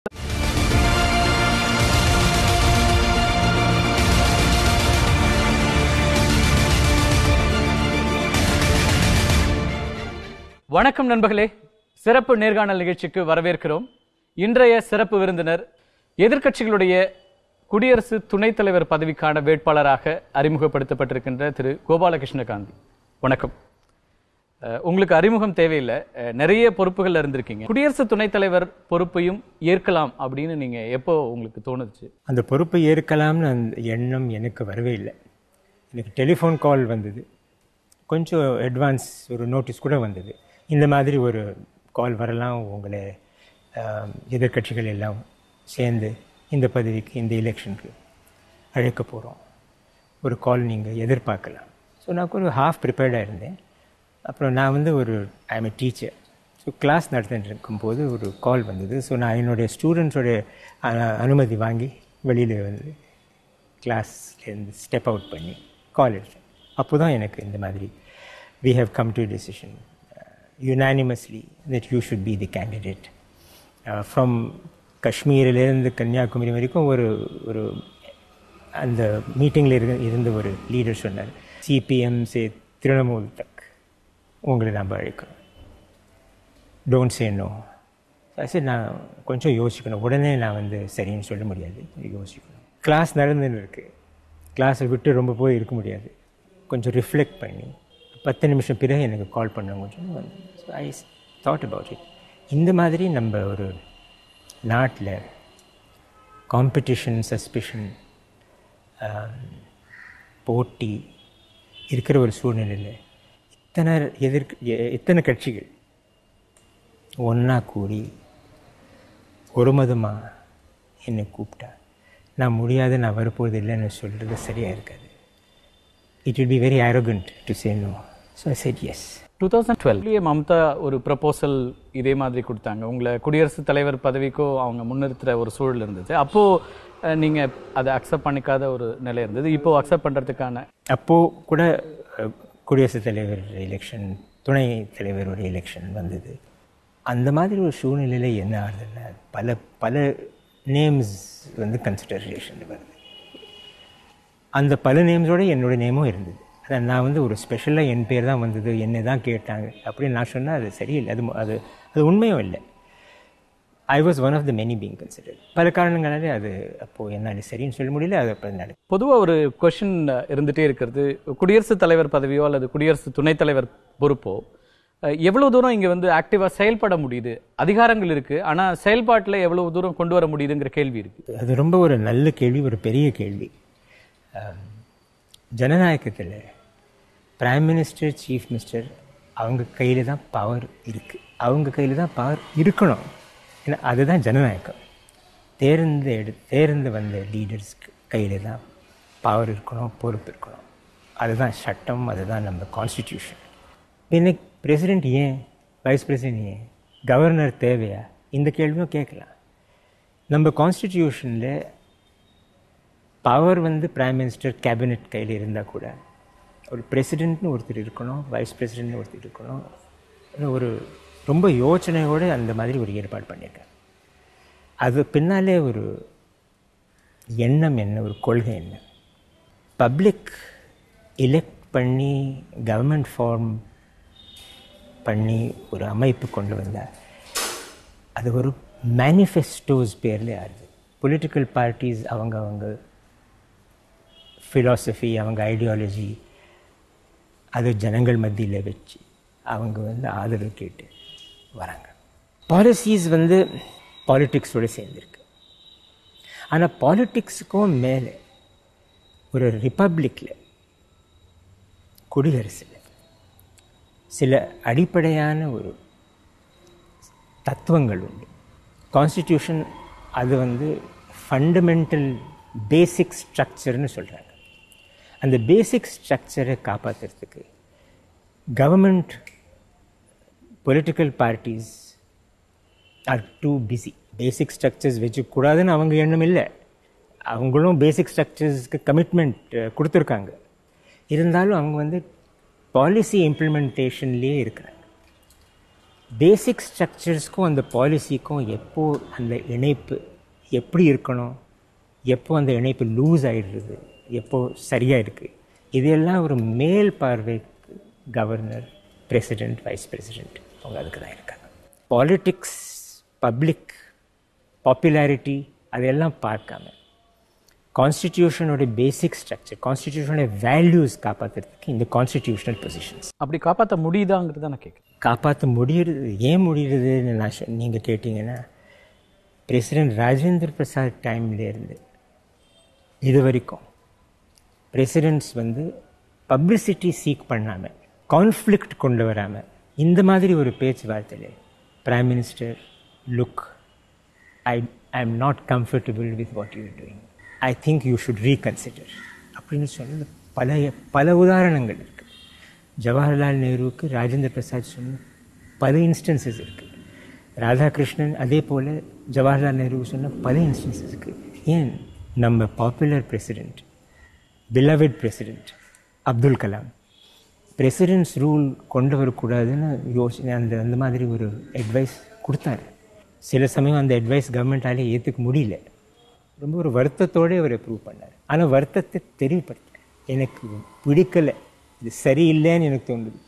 வணக்கம் நண்பர்களே, சிறப்பு நேர்காணல் நிகழ்ச்சிக்கு வரவேற்கிறோம். இன்றைய சிறப்பு விருந்தினர் எதிர்க்கட்சிகளுடைய குடியரசு துணைத் தலைவர் பதவிக்கான வேட்பாளராக அறிமுகப்படுத்தப்பட்டிருக்கின்ற திரு கோபாலகிருஷ்ண காந்தி. வணக்கம். உங்களுக்கு அறிமுகம் தேவையில்லை, நிறைய பொறுப்புகள் இருந்திருக்கீங்க. குடியரசு துணைத் தலைவர் பொறுப்பையும் ஏற்கலாம் அப்படின்னு நீங்க எப்போ உங்களுக்கு தோணுச்சு? அந்த பொறுப்பை ஏற்கலாம்னு அந்த எண்ணம் எனக்கு வரவே இல்லை. எனக்கு டெலிஃபோன் கால் வந்தது, கொஞ்சம் அட்வான்ஸ் ஒரு நோட்டீஸ் கூட வந்தது. இந்த மாதிரி ஒரு கால் வரலாம், உங்களை எதிர்கட்சிகள் எல்லாம் சேர்ந்து இந்த பதவிக்கு, இந்த எலெக்ஷனுக்கு அழைக்க போகிறோம், ஒரு கால் நீங்கள் எதிர்பார்க்கலாம். ஸோ நான் ஒரு ஹாஃப் ப்ரிப்பேர்டாக இருந்தேன். அப்புறம் நான் ஒரு I am a teacher. So class நடத்திட்டு இருக்கும்போது ஒரு கால் வந்தது. ஸோ நான் என்னுடைய ஸ்டூடெண்ட்ஸோடைய அனுமதி வாங்கி வெளியில் கிளாஸ்லேருந்து ஸ்டெப் அவுட் பண்ணி கால் எடுத்தேன். அப்போ தான் எனக்கு இந்த மாதிரி we have come to a decision unanimously that you should be the candidate. From காஷ்மீரிலிருந்து Kanyakumari வரைக்கும் ஒரு அந்த மீட்டிங்கில் இருந்த ஒரு லீடர் சொன்னார், சிபிஎம் சே திரிணமூல் தக் உங்களை நாம் அழைக்கிறோம், டோன்ட் சே நோ. சரி, நான் கொஞ்சம் யோசிக்கணும். உடனே நான் சரின்னு சொல்ல முடியாது, யோசிக்கணும். கிளாஸ் நடந்துன்னு இருக்கு, கிளாஸை விட்டு ரொம்ப போய் இருக்க முடியாது. கொஞ்சம் ரிஃப்ளெக்ட் பண்ணி 10 நிமிஷம் பிறகு எனக்கு கால் பண்ண கொஞ்சம். So I thought about it. இந்த மாதிரி நம்ம ஒரு நாட்டில் காம்படிஷன், சஸ்பிஷன், போட்டி இருக்கிற ஒரு சூழ்நிலையில் இத்தனை கட்சிகள் ஒன்றா கூடி ஒரு மதமாக என்னை கூப்பிட்டா நான் முடியாது, நான் வரப்போவது இல்லைன்னு சொல்கிறது சரியாக இருக்காது. It will be very arrogant to say no. So I said yes. 2012 Mamata ஒரு ப்ரப்போசல் இதே மாதிரி கொடுத்தாங்க. உங்களை குடியரசுத் தலைவர் பதவிக்கோ அவங்க முன்னிறுத்துகிற ஒரு சூழல் இருந்தது. அப்போது நீங்கள் அதை அக்செப்ட் பண்ணிக்காத ஒரு நிலை இருந்தது. இப்போது அக்செப்ட் பண்ணுறதுக்கான அப்போது கூட குடியரசுத் தலைவர் எலெக்ஷன், துணை தலைவருடைய எலெக்ஷன் வந்தது. அந்த மாதிரி ஒரு சூழ்நிலையில் என்ன ஆகுதுன்னா பல பல நேம்ஸ் கன்சிடரேஷன் வருது. அந்த பல நேம்ஸோடு என்னோடய நேமும் இருந்தது. அதான் நான் ஒரு ஸ்பெஷலாக என் பேர் தான் வந்தது, என்னை தான் கேட்டாங்க அப்படின்னு நான் சொன்னால் அது சரியில்லை. அது அது உண்மையும் இல்லை. I was one of the many being considered. பல காரணங்களாலே அது அப்போது என்னால் சரின்னு சொல்ல முடியல. அது அப்போ என்னால் பொதுவாக ஒரு கொஷின் இருந்துகிட்டே இருக்கிறது, குடியரசுத் தலைவர் பதவியோ அல்லது குடியரசு துணைத் தலைவர் பொறுப்போ எவ்வளோ தூரம் இங்கே ஆக்டிவாக செயல்பட முடியுது? அதிகாரங்கள் இருக்குது, ஆனால் செயல்பாட்டில் எவ்வளோ தூரம் கொண்டு வர முடியுதுங்கிற கேள்வி இருக்குது. அது ரொம்ப ஒரு நல்ல கேள்வி, ஒரு பெரிய கேள்வி. ஜனநாயகத்தில் பிரைம் மினிஸ்டர், சீஃப் மினிஸ்டர் அவங்க கையில் தான் பவர் இருக்குது, அவங்க கையில் தான் பவர் இருக்கணும். ஏன்னா அதுதான் ஜனநாயகம். தேர்ந்து வந்த லீடர்ஸ்க்கு கையில் தான் பவர் இருக்கணும், பொறுப்பு இருக்கணும். அதுதான் சட்டம், அதுதான் நம்ம கான்ஸ்டிடியூஷன். இன்னைக்கு பிரசிடெண்ட் ஏன், வைஸ் பிரசிடெண்ட் ஏன், கவர்னர் தேவையா, இந்த கேள்வியும் கேட்கலாம். நம்ம கான்ஸ்டிடியூஷனில் பவர் பிரைம் மினிஸ்டர், கேபினெட் கையில் இருந்தால் கூட ஒரு பிரசிடெண்ட்னு ஒருத்தர் இருக்கணும், வைஸ் பிரசிடெண்ட்னு ஒருத்தர் இருக்கணும். ஒரு ரொம்ப யோசனையோடு அந்த மாதிரி ஒரு ஏற்பாடு பண்ணியிருக்காங்க. அது பின்னாலே ஒரு எண்ணம் என்ன, ஒரு கொள்கை என்ன, பப்ளிக் எலெக்ட் பண்ணி கவர்மெண்ட் ஃபார்ம் பண்ணி ஒரு அமைப்பு கொண்டு வந்தால் அது ஒரு மேனிஃபெஸ்டோஸ் பேரில் ஆகுது. பொலிட்டிக்கல் பார்ட்டிஸ் அவங்க ஃபிலாசபி, அவங்க ஐடியாலஜி, அது ஜனங்கள் மத்தியில் வச்சு அவங்க ஆதரவு கேட்டு வராங்க. பாலிசிஸ் பாலிட்டிக்ஸோடு சேர்ந்துருக்கு. ஆனால் பாலிட்டிக்ஸுக்கும் மேலே ஒரு ரிப்பப்ளிக்கில், குடியரசில் சில அடிப்படையான ஒரு தத்துவங்கள் உண்டு. கான்ஸ்டிடியூஷன் அது ஃபண்டமெண்டல் பேசிக் ஸ்ட்ரக்சர்னு சொல்கிறாங்க. அந்த பேசிக் ஸ்ட்ரக்சரை காப்பாற்றுறதுக்கு government, political parties are too busy. Basic structures வச்சுக்கூடாதுன்னு அவங்க எண்ணம் இல்லை. அவங்களும் பேசிக் ஸ்ட்ரக்சர்ஸ்க்கு கமிட்மெண்ட் கொடுத்துருக்காங்க. இருந்தாலும் அவங்க பாலிசி இம்ப்ளிமெண்டேஷன்லேயே இருக்கிறாங்க. பேசிக் ஸ்ட்ரக்சர்ஸ்க்கும் அந்த பாலிசிக்கும் எப்போ அந்த இணைப்பு எப்படி இருக்கணும், எப்போ அந்த இணைப்பு லூஸ் ஆகிடுறது, எப்போ சரியாக இருக்குது, இதெல்லாம் ஒரு மேல் பார்வை கவர்னர், பிரசிடெண்ட், வைஸ் பிரசிடெண்ட் அவங்க அதுக்கு தான் இருக்காங்க. பாலிட்டிக்ஸ், பப்ளிக் பாப்புலாரிட்டி அதெல்லாம் பார்க்காம கான்ஸ்டிடியூஷனோட பேசிக் ஸ்ட்ரக்சர், கான்ஸ்டிடியூஷனோட வேல்யூஸ் காப்பாற்றுறதுக்கு இந்த கான்ஸ்டிடியூஷனல் பொசிஷன்ஸ். அப்படி காப்பாற்ற முடியுதாங்கிறத நான் கேட்குறேன். காப்பாற்ற முடியுறது, ஏன் முடியுறதுன்னு நீங்கள் கேட்டிங்கன்னா, பிரசிடெண்ட் ராஜேந்திர பிரசாத் டைம்லேருந்து இது வரைக்கும் பிரசிடெண்ட்ஸ் பப்ளிசிட்டி சீக் பண்ணாமல், கான்ஃப்ளிக்ட் கொண்டு வராமல், இந்த மாதிரி ஒரு பேச்சுவார்த்தையில் prime minister look, I am not comfortable with what you doing, I think you should reconsider அப்படின்னு சொன்னது பல உதாரணங்கள் இருக்குது. ஜவஹர்லால் நேருவுக்கு ராஜேந்திர பிரசாத் சொன்ன பல இன்ஸ்டன்சஸ் இருக்குது. ராதாகிருஷ்ணன் அதே போல் ஜவஹர்லால் நேருவுக்கு சொன்ன பல இன்ஸ்டன்சஸ் இருக்குது. ஏன் நம்ம popular president, beloved president Abdul Kalam presidents rule கொண்டு வரக்கூடாதுன்னு அந்த மாதிரி ஒரு அட்வைஸ் கொடுத்தாரு. சில சமயம் அந்த அட்வைஸ் கவர்மெண்ட்டாலே ஏற்றுக்க முடியல. ரொம்ப ஒரு வருத்தத்தோடு அவர் அப்ரூவ் பண்ணார். ஆனால் வருத்தத்தை தெரியப்படுத்தேன், எனக்கு பிடிக்கலை, இது சரியில்லைன்னு எனக்கு தோணுது,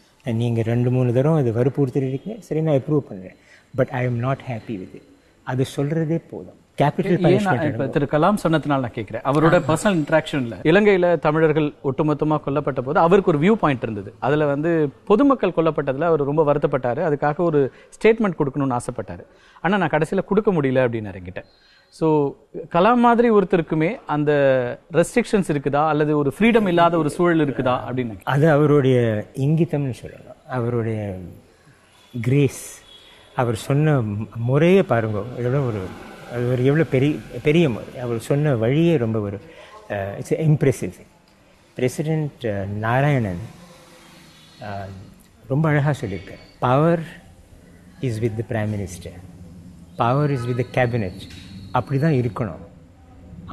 நீங்கள் 2-3 தடவை அது வற்புறுத்திருக்கீங்க, சரி நான் அப்ரூவ் பண்ணுறேன், but I am not happy with it. அது சொல்கிறதே போதும். கேபிட்டல் பனிஷ்மெண்ட் திரு கலாம் சொன்னதுனால நான் கேட்கிறேன். அவரோட பர்சனல் இன்ட்ராக்ஷன்ல இலங்கையில தமிழர்கள் ஒட்டுமொத்தமா கொல்லப்பட்ட போது அவருக்கு ஒரு வியூ பாயிண்ட் இருந்தது. அதுல பொதுமக்கள் கொல்லப்பட்டதுல அவர் ரொம்ப வருத்தப்பட்டாரு. அதுக்காக ஒரு ஸ்டேட்மெண்ட் கொடுக்கணும்னு ஆசைப்பட்டாரு. ஆனா நான் கடைசியில கொடுக்க முடியல அப்படின்னு இறங்கிட்டேன். ஸோ கலாம் மாதிரி ஒருத்தருக்குமே அந்த ரெஸ்ட்ரிக்ஷன்ஸ் இருக்குதா, அல்லது ஒரு ஃப்ரீடம் இல்லாத ஒரு சூழல் இருக்குதா அப்படின்னு? அது அவருடைய இங்கிதம்னு சொல்லலாம், அவருடைய கிரேஸ். அவர் சொன்ன முறையே பாருங்க, அது ஒரு எவ்வளோ பெரிய முறை. அவர் சொன்ன வழியே ரொம்ப ஒரு இட்ஸ் இம்ப்ரெசிவ். பிரசிடெண்ட் நாராயணன் ரொம்ப அழகாக சொல்லியிருக்கார், power is with the prime minister, power is with the cabinet. அப்படி தான் இருக்கணும்.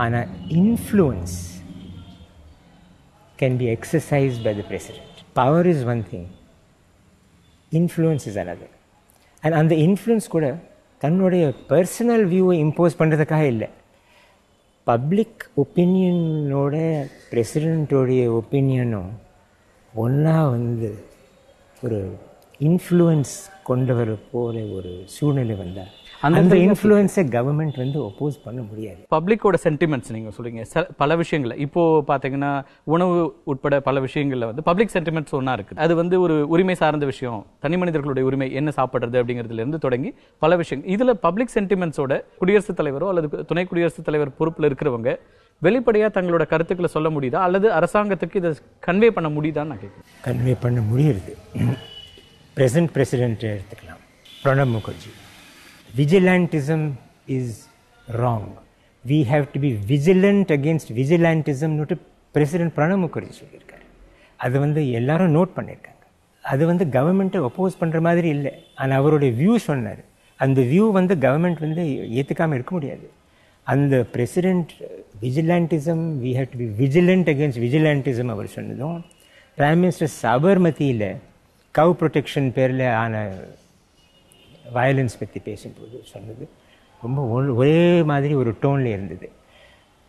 ஆனால் influence can be exercised by the president. Power is one thing, influence is another. And அந்த இன்ஃப்ளூயன்ஸ் கூட தன்னுடைய பர்சனல் வியூவை இம்போஸ் பண்ணுறதுக்காக இல்லை, பப்ளிக் ஒப்பீனியனோட பிரசிடெண்ட்டோடைய ஒப்பீனியனும் ஒன்றா ஒரு இன்ஃப்ளூயன்ஸ் கொண்டு வர போகிற ஒரு சூழ்நிலை வந்தால் அந்த இன்ஃப்ளூயன்ஸை கவர்மெண்ட் ஒப்போஸ் பண்ண முடியாது. பப்ளிக்கோட சென்டிமெண்ட்ஸ் நீங்கள் சொல்லுங்க, பல விஷயங்கள் இப்போ பார்த்தீங்கன்னா உணவு உட்பட பல விஷயங்களில் பப்ளிக் சென்டிமெண்ட்ஸ் ஒன்றா இருக்குது. அது ஒரு உரிமை சார்ந்த விஷயம், தனி மனிதர்களுடைய உரிமை, என்ன சாப்பிட்றது அப்படிங்கிறதுலேருந்து தொடங்கி பல விஷயங்கள். இதில் பப்ளிக் சென்டிமெண்ட்ஸோட குடியரசுத் தலைவரோ அல்லது துணை குடியரசுத் தலைவர் பொறுப்பில் இருக்கிறவங்க வெளிப்படையாக தங்களோட கருத்துக்களை சொல்ல முடியுதா, அல்லது அரசாங்கத்துக்கு இதை கன்வே பண்ண முடியுதான்னு நான் கேட்குறேன். கன்வே பண்ண முடியுது. பிரசன்ட் பிரசிடென்ட் எடுத்துக்கலாம், Pranab Mukherjee. Vigilantism is wrong. We have to be vigilant against vigilantism னு பிரசிடென்ட் பிரணப் முகர்ஜி சொல்லியிருக்காரு. அது எல்லாரும் நோட் பண்ணியிருக்காங்க. அது கவர்மெண்ட்டை ஒப்போஸ் பண்ணுற மாதிரி இல்லை. ஆனால் அவருடைய வியூ சொன்னார். அந்த வியூ கவர்மெண்ட் ஏற்றுக்காமல் இருக்க முடியாது. அந்த president vigilantism, we have to be vigilant against vigilantism அவர் சொன்னதும், பிரைம் மினிஸ்டர் சபர்மதியில் கவ் ப்ரொடெக்ஷன் பேரில் ஆன வயலன்ஸ் பற்றி பேசும்போது சொன்னது ரொம்ப ஒரே மாதிரி ஒரு டோனில் இருந்தது.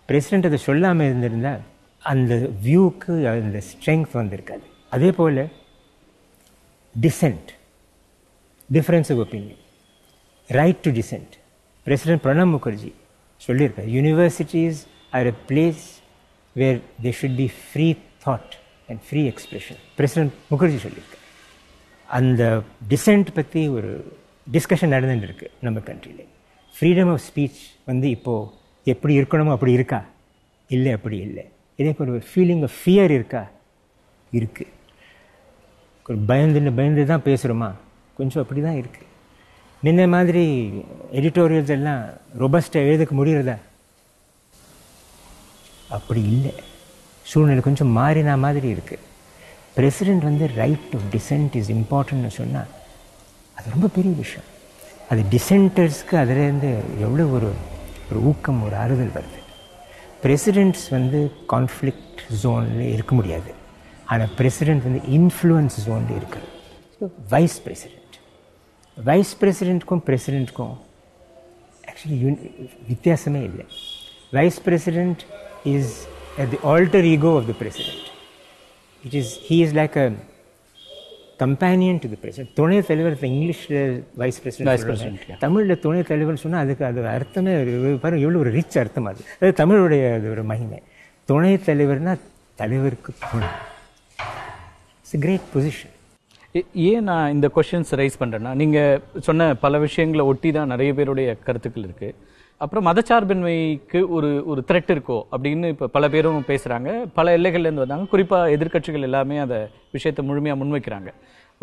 பிரசிடெண்ட் அதை சொல்லாமல் இருந்திருந்தால் அந்த வியூக்கு அந்த ஸ்ட்ரெங்க் வந்திருக்காது. அதே போல் dissent, difference of opinion, right to dissent, president Pranab Mukherjee சொல்லியிருக்காரு, universities are a place where they should be free thought and free expression. President Mukherjee சொல்லியிருக்காரு. அந்த டிசென்ட் பற்றி ஒரு டிஸ்கஷன் நடந்துட்டு இருக்கு நம்ம கண்ட்ரியில். ஃப்ரீடம் ஆஃப் ஸ்பீச் இப்போது எப்படி இருக்கணுமோ அப்படி இருக்கா? இல்லை, அப்படி இல்லை. இதே போல் ஒரு ஃபீலிங் ஆஃப் ஃபியர் இருக்கா? இருக்குது. பயந்து தான் பேசுகிறோமா? கொஞ்சம் அப்படி தான் இருக்குது. முன்ன மாதிரி எடிட்டோரியல்ஸ் எல்லாம் ரொபஸ்ட்டாக எழுதுக்க முடிகிறதா? அப்படி இல்லை. சூழ்நிலை கொஞ்சம் மாறினா மாதிரி இருக்குது. President right of dissent is இம்பார்ட்டன்ட்னு சொன்னால் அது ரொம்ப பெரிய விஷயம். அது டிசென்டர்ஸ்க்கு அதிலேருந்து எவ்வளோ ஒரு ஊக்கம், ஒரு ஆறுதல் வருது. பிரசிடெண்ட்ஸ் கான்ஃப்ளிக்ட் ஜோனில் இருக்க முடியாது. ஆனால் பிரசிடெண்ட் இன்ஃப்ளூயன்ஸ் ஜோனில் இருக்காது. வைஸ் பிரசிடெண்ட் வைஸ் பிரசிடெண்ட்க்கும் பிரசிடெண்ட்க்கும் ஆக்சுவலி வித்தியாசமே இல்லை. Vice president is the alter ego of the president. He is like a companion to the president. துணைத் தலைவர் இங்கிலீஷில் வைஸ் பிரசிடென்ட், தமிழில் துணைத் தலைவர்னு சொன்னால் அதுக்கு அது அர்த்தமே பாருங்கள் எவ்வளோ ஒரு ரிச் அர்த்தம். அது தமிழுடைய அது ஒரு மகிமை. துணைத் தலைவர்னா தலைவருக்கு துணை. It's a great position. ஏன் நான் இந்த கொஸ்டின்ஸ் ரைஸ் பண்ணுறேன்னா, நீங்கள் சொன்ன பல விஷயங்களை ஒட்டி தான் நிறைய பேருடைய கருத்துக்கள் இருக்குது. அப்புறம் மதச்சார்பின்மைக்கு ஒரு த்ரெட் இருக்கோ அப்படின்னு இப்போ பல பேரும் பேசுகிறாங்க. பல எல்லைகள்லேருந்து வந்தாங்க. குறிப்பாக எதிர்க்கட்சிகள் எல்லாமே அந்த விஷயத்தை முழுமையாக முன்வைக்கிறாங்க.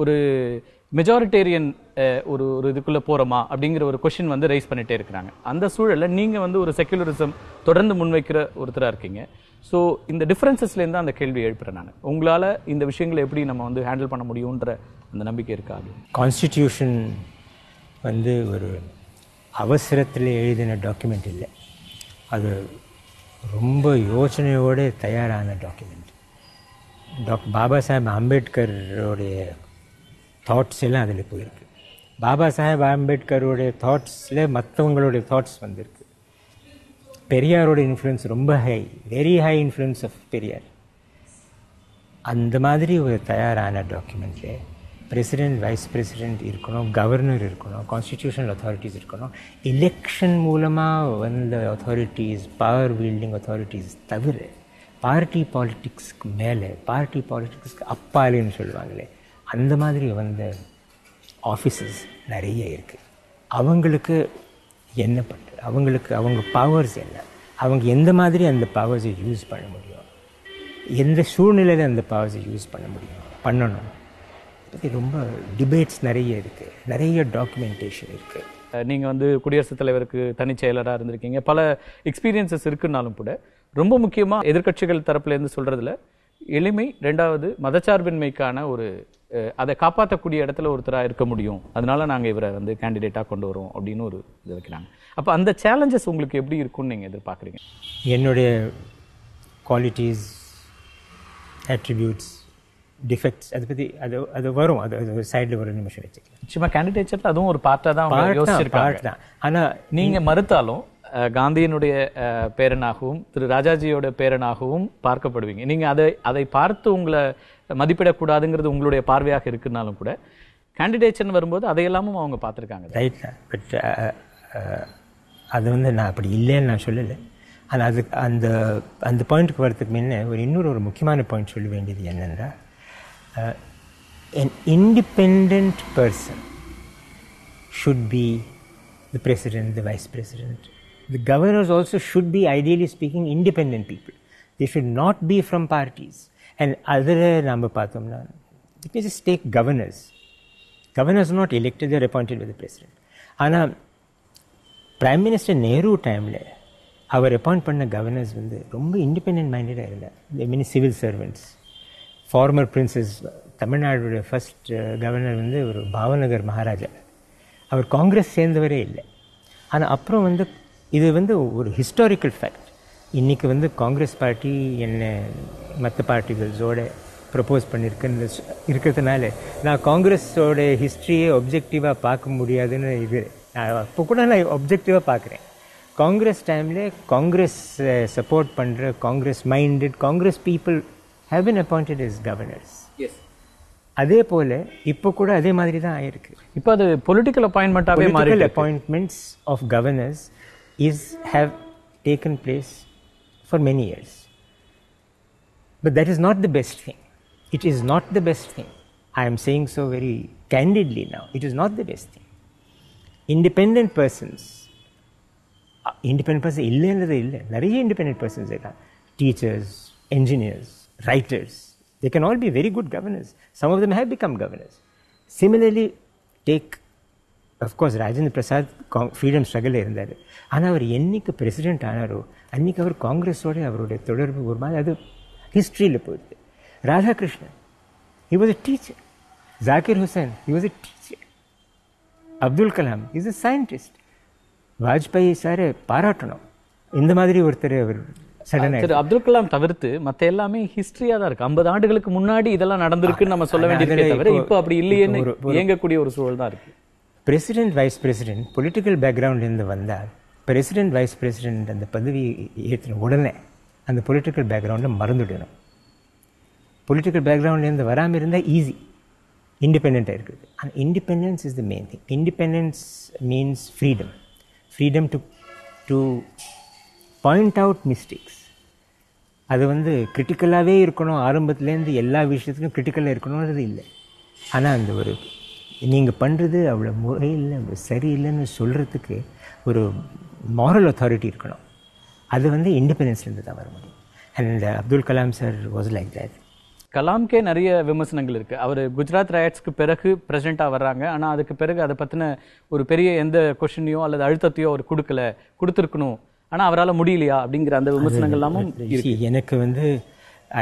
ஒரு மெஜாரிட்டேரியன் ஒரு இதுக்குள்ளே போகிறோமா அப்படிங்கிற ஒரு கொஷின் வந்து ரைஸ் பண்ணிகிட்டே இருக்கிறாங்க. அந்த சூழலில் நீங்கள் வந்து ஒரு செக்குலரிசம் தொடர்ந்து முன்வைக்கிற ஒருத்தராக இருக்கீங்க. ஸோ இந்த டிஃப்ரென்சஸ்லேருந்து அந்த கேள்வி எழுப்புறேன் நான். உங்களால் இந்த விஷயங்களை எப்படி நம்ம வந்து ஹேண்டில் பண்ண முடியுன்ற அந்த நம்பிக்கை இருக்காது. கான்ஸ்டிடியூஷன் வந்து ஒரு அவசரத்தில் எழுதின டாக்குமெண்ட் இல்லை. அது ரொம்ப யோசனையோடு தயாரான டாக்குமெண்ட். பாபா சாஹேப் அம்பேத்கரோடைய தாட்ஸ் எல்லாம் அதில் போயிருக்கு. பாபா சாஹேப் அம்பேத்கரோடைய தாட்ஸில் மற்றவங்களுடைய தாட்ஸ் வந்திருக்கு. பெரியாரோட இன்ஃப்ளூயன்ஸ் ரொம்ப high, very high influence of Periyar. அந்த மாதிரி ஒரு தயாரான டாக்குமெண்ட்ல பிரசிடெண்ட், வைஸ் பிரசிடெண்ட் இருக்கணும், கவர்னர் இருக்கணும், கான்ஸ்டிடியூஷனல் அத்தாரிட்டிஸ் இருக்கணும். எலெக்ஷன் மூலமாக வந்த அத்தாரிட்டிஸ், பவர் வீல்டிங் அத்தாரிட்டிஸ் தவிர பார்ட்டி பாலிட்டிக்ஸ்க்கு மேலே, பார்ட்டி பாலிட்டிக்ஸ்க்கு அப்பாலேன்னு சொல்லுவாங்களே, அந்த மாதிரி வந்த ஆஃபீஸஸ் நிறைய இருக்குது. அவங்களுக்கு என்ன பண்ணுறது, அவங்க பவர்ஸ் என்ன, அவங்க எந்த மாதிரி அந்த பவர்ஸை யூஸ் பண்ண முடியும், எந்த சூழ்நிலையில் அந்த பவர்ஸை யூஸ் பண்ணணும் பற்றி ரொம்ப டிபேட்ஸ் நிறைய இருக்குது, நிறைய டாக்குமெண்டேஷன் இருக்குது. நீங்கள் வந்து குடியரசுத் தலைவருக்கு தனிச் செயலராக இருந்திருக்கீங்க. பல எக்ஸ்பீரியன்சஸ் இருக்குன்னாலும் கூட ரொம்ப முக்கியமாக எதிர்க்கட்சிகள் தரப்புலேருந்து சொல்கிறதுல எளிமை, ரெண்டாவது மதச்சார்பின்மைக்கான ஒரு அதை காப்பாற்றக்கூடிய இடத்துல ஒருத்தராக இருக்க முடியும், அதனால நாங்கள் இவரை வந்து கேண்டிடேட்டாக கொண்டு வரோம் அப்படின்னு ஒரு இது வைக்கிறாங்க. அப்போ அந்த சேலஞ்சஸ் உங்களுக்கு எப்படி இருக்கும்னு நீங்கள் எதிர்பார்க்குறீங்க? என்னுடைய குவாலிட்டிஸ், அட்ரிபியூட்ஸ், டிஃபெக்ட்ஸ் அதை பற்றி அது வரும். அது சைடில் ஒரு நிமிஷம் வச்சுக்கலாம். நிச்சயமாக கேண்டிடேட்ஸில் அதுவும் ஒரு பார்ட்டாக தான் யோசிச்சிருக்காங்க தான். ஆனால் நீங்கள் மறுத்தாலும் காந்தியினுடைய பேரனாகவும் திரு ராஜாஜியோட பேரனாகவும் பார்க்கப்படுவீங்க. நீங்கள் அதை பார்த்து உங்களை மதிப்பிடக்கூடாதுங்கிறது உங்களுடைய பார்வையாக இருக்குன்னாலும் கூட கேண்டிடேட்ஸ்னு வரும்போது அதையெல்லாமும் அவங்க பார்த்துருக்காங்க. ரைட் தான். பட் அது வந்து நான் அப்படி இல்லைன்னு நான் சொல்லலை. ஆனால் அது அந்த பாயிண்ட்டுக்கு வரதுக்கு முன்னே இன்னொரு முக்கியமான பாயிண்ட் சொல்ல வேண்டியது என்னென்னா, an independent person should be the president, the vice president. The governors also should be, ideally speaking, independent people. They should not be from parties. And other number pathomna, let me just take governors. Governors are not elected, they are appointed by the president. Ana Prime Minister Nehru time le அவர் appoint பண்ண governors வந்து ரொம்ப independent மைண்டடாக இருந்தார். Many civil servants. Former princes, தமிழ்நாடுடைய first governor வந்து ஒரு பாவநகர் மகாராஜா. அவர் காங்கிரஸ் சேர்ந்தவரே இல்லை. ஆனால் அப்புறம் வந்து இது வந்து ஒரு ஹிஸ்டாரிக்கல் ஃபேக்ட். இன்றைக்கி வந்து காங்கிரஸ் பார்ட்டி என்ன மற்ற பார்ட்டிகளோட ப்ரப்போஸ் பண்ணியிருக்குன்னு இருக்கிறதுனால நான் காங்கிரஸோட ஹிஸ்ட்ரியை ஒப்ஜெக்டிவாக பார்க்க முடியாதுன்னு இது இப்போ கூட நான் ஒப்ஜெக்டிவாக பார்க்குறேன். காங்கிரஸ் டைமில் காங்கிரஸ் சப்போர்ட் பண்ணுற Congress minded Congress people have been appointed as governors. அதே போல் இப்போ கூட அதே மாதிரி தான் ஆயிருக்கு. இப்போ அது பொலிட்டிக்கல் அப்பாயின்மெண்ட்டாகவே மாறி political appointments of governors have taken place for many years. But that is not the best thing. It is not the best thing. I am saying so very candidly now. It is not the best thing. Independent persons இல்லைன்றது இல்லை, நிறைய independent persons இருக்காங்க. Teachers, engineers, writers, they can all be very good governors. Some of them have become governors. Similarly, take, of course, Rajendra Prasad freedom struggle இருந்தார். ஆனால் அவர் என்னைக்கு president ஆனாரோ அன்றைக்கி அவர் காங்கிரஸோட அவருடைய தொடர்பு ஒரு மாதிரி அது ஹிஸ்ட்ரியில் போயிடுது. Radhakrishnan, he was a teacher. Zakir Hussain, he was a teacher. Abdul Kalam, he is a scientist. Vajpayee sir பாராட்டணும். இந்த மாதிரி ஒருத்தர் அவர் திரு அப்துல் கலாம் தவிர்த்து மற்ற எல்லாமே ஹிஸ்டரியா தான் இருக்கு. 50 ஆண்டுகளுக்கு முன்னாடி இதெல்லாம் நடந்திருக்குன்னு நம்ம சொல்ல வேண்டியது தவிர இப்போ அப்படி இல்லையேன்னு இயங்கக்கூடிய ஒரு சூழல் தான் இருக்கு. பிரசிடென்ட் வைஸ் பிரசிடென்ட் பொலிட்டிக்கல் பேக்ரவுண்ட்லேருந்து வந்தால் பிரசிடென்ட் வைஸ் பிரசிடென்ட் அந்த பதவி ஏற்றின உடனே அந்த பொலிட்டிக்கல் பேக்ரவுண்டை மறந்துவிடணும். பொலிட்டிக்கல் பேக்ரவுண்ட்லேருந்து வராமல் இருந்தால் ஈஸி, இண்டிபெண்ட்டாக இருக்குது. And independence is the main thing. Independence means freedom to point out mistakes. அது வந்து கிரிட்டிக்கலாகவே இருக்கணும், ஆரம்பத்துலேருந்து எல்லா விஷயத்துலையும் கிரிட்டிக்கலாக இருக்கணுன்றது இல்லை. ஆனால் அந்த ஒரு நீங்கள் பண்ணுறது அவ்வளோ முறையில் அவ்வளோ சரியில்லைன்னு சொல்கிறதுக்கு ஒரு மாரல் அத்தாரிட்டி இருக்கணும். அது வந்து இண்டிபெண்டன்ஸ்லேருந்து தான் வர முடியும். And Abdul Kalam sir was like that. கலாம்கே நிறைய விமர்சனங்கள் இருக்குது. அவர் குஜராத் ரயாட்ஸ்க்கு பிறகு பிரசிடெண்ட்டாக வர்றாங்க, ஆனால் அதுக்கு பிறகு அதை பற்றின ஒரு பெரிய எந்த கொஷினையோ அல்லது அழுத்தத்தையோ அவர் கொடுத்துருக்கணும், ஆனால் அவரால் முடியலையா அப்படிங்கிற அந்த விமர்சனங்கள் எல்லாமும் எனக்கு வந்து